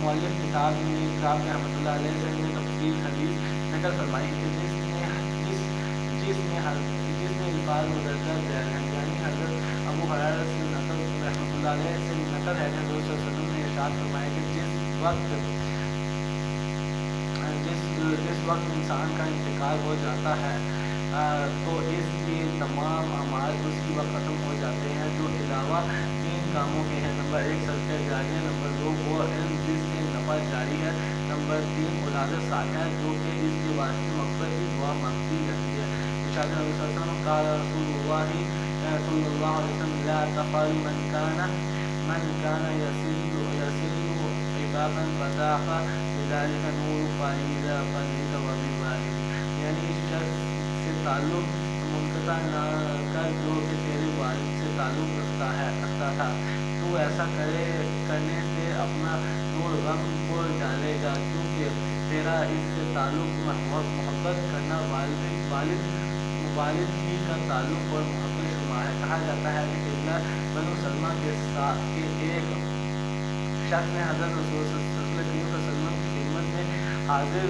مؤلف کتاب میں رحمۃ اللہ علیہ سے نے تفصیل حدیث نقل فرمائی کہ جس میں الفاظ مدرجہ ذیل ہیں، یعنی حضرت ابو ہریرہ سے نقل رحمۃ اللہ علیہ سے نقل ہے کہ حضور صلی اللہ علیہ وسلم نے ارشاد فرمایا کہ جس وقت انسان کا انتقال ہو جاتا ہے تو اس کے تمام اعمال اس کی وقت ختم ہو جاتے ہیں جو علاوہ 3 کاموں کے ہیں۔ نمبر 1 صدقہ جاریہ، نمبر 2 وہ علم جس سے نفع جاری ہے، نمبر 3 اولاد صالحہ جو کہ اس کے واسطے مغفرت کی دعا مانگتی رہتی ہے۔ ارشاد نبی صلی اللہ علیہ وسلم قال رسول اللہ صلی اللہ علیہ وسلم لا تقل من كان يصل عبادا فضاف بذلك نور فإذا فنيت وبالوالد، یعنی اس شخص سے تعلق منقطع نہ کر جو کہ تیرے والد سے تعلق رکھتا تھا، تو ایسا کرنے سے اپنا نور غم کو ڈالے گا، کیونکہ تیرا اس سے تعلق محبت کرنا والد ہی کا تعلق اور محبت شمار ہے۔ کہا جاتا ہے کہ قبلہ بنو سلمہ کے ایک شخص نے حضرت رسول صلی اللہ علیہ وسلم کی خدمت میں حاضر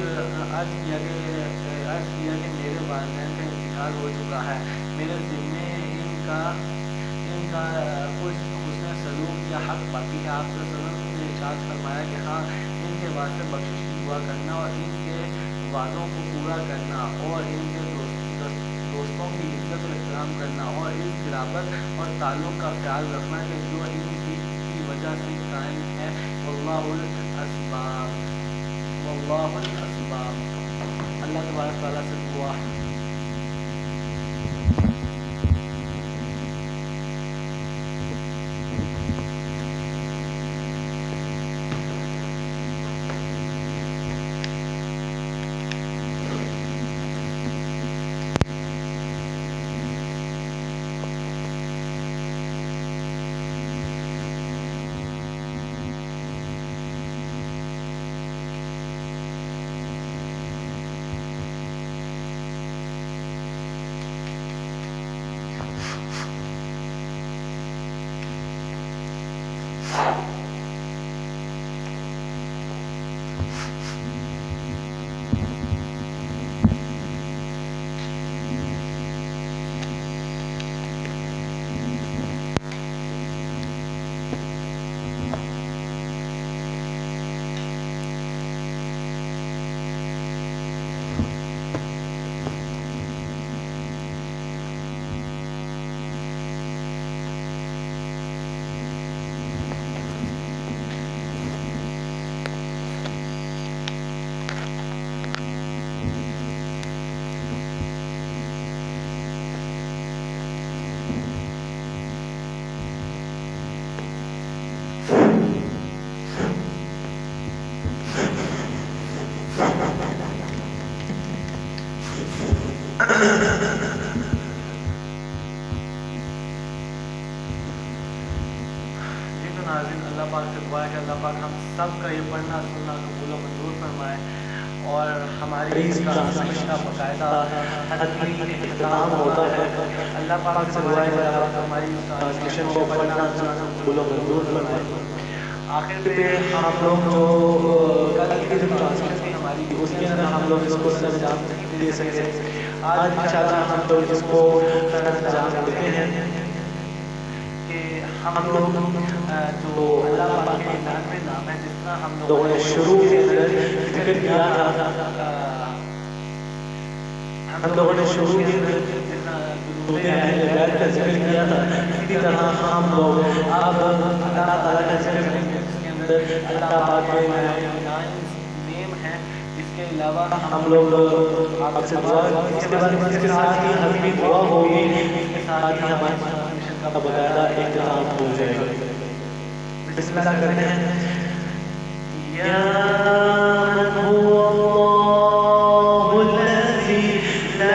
عرض کیا کہ میرے والدین کا انتقال ہو چکا ہے، میرے ذمے ان کا کچھ حسن سلوک یا حق باقی ہے۔ آپ صلی اللہ علیہ وسلم نے ارشاد فرمایا کہ ہاں، ان کے واسطے بخشش کی دعا کرنا اور ان کے وعدوں کو پورا کرنا اور ان کے دوستوں کی عزت و احترام کرنا اور اس قرابت اور تعلق کا خیال رکھنا کہ جو ان کی وجہ سے قائم ہے۔ واللہ الاسباب۔ اللہ تبارک تعالیٰ سے دعا ناظرین اللہ پاک سے دعا ہے کہ اللہ پاک ہم سب کا یہ پڑھنا سننا قبول و منظور فرمائے اور ہماری اس ٹرانسمیشن کا باقاعدہ حتمی اختتام ہوتا ہے. اللہ پاک سے دعا ہے کہ اللہ پاک ہماری اس ٹرانسمیشن کو پڑھنا سننا قبول و منظور فرمائے. آخر پہ ہم لوگ جو کل کی جو ٹرانسمیشن تھی ہماری اس کے اندر ہم لوگ اس کو سر انجام نہیں دے سکتے. آج انشاءاللہ ہم لوگ اس کو سر انجام دیتے ہیں کہ ہم لوگ جو اللہ پاک کے 99 نام ہے جس طرح ہم لوگوں نے شروع کے اندر ذکر کیا تھا، ہم لوگوں نے شروع کے اندر درود اہل بیت کا ذکر کیا تھا، اسی طرح ہم لوگ اب اللہ تعالیٰ کا ذکر کریں گے جس کے اندر اللہ پاک کے 99 نیم ہیں. اس کے علاوہ ہم لوگ آپ سے دعا اس کے بعد اس کے ساتھ ہی حتمی دعا ہوگی، اس کے ساتھ ہی ہمارے کا باقاعدہ اختتام ہو جائے گا. بسم اللہ کرتے ہیں. یا من هو اللہ الذی لا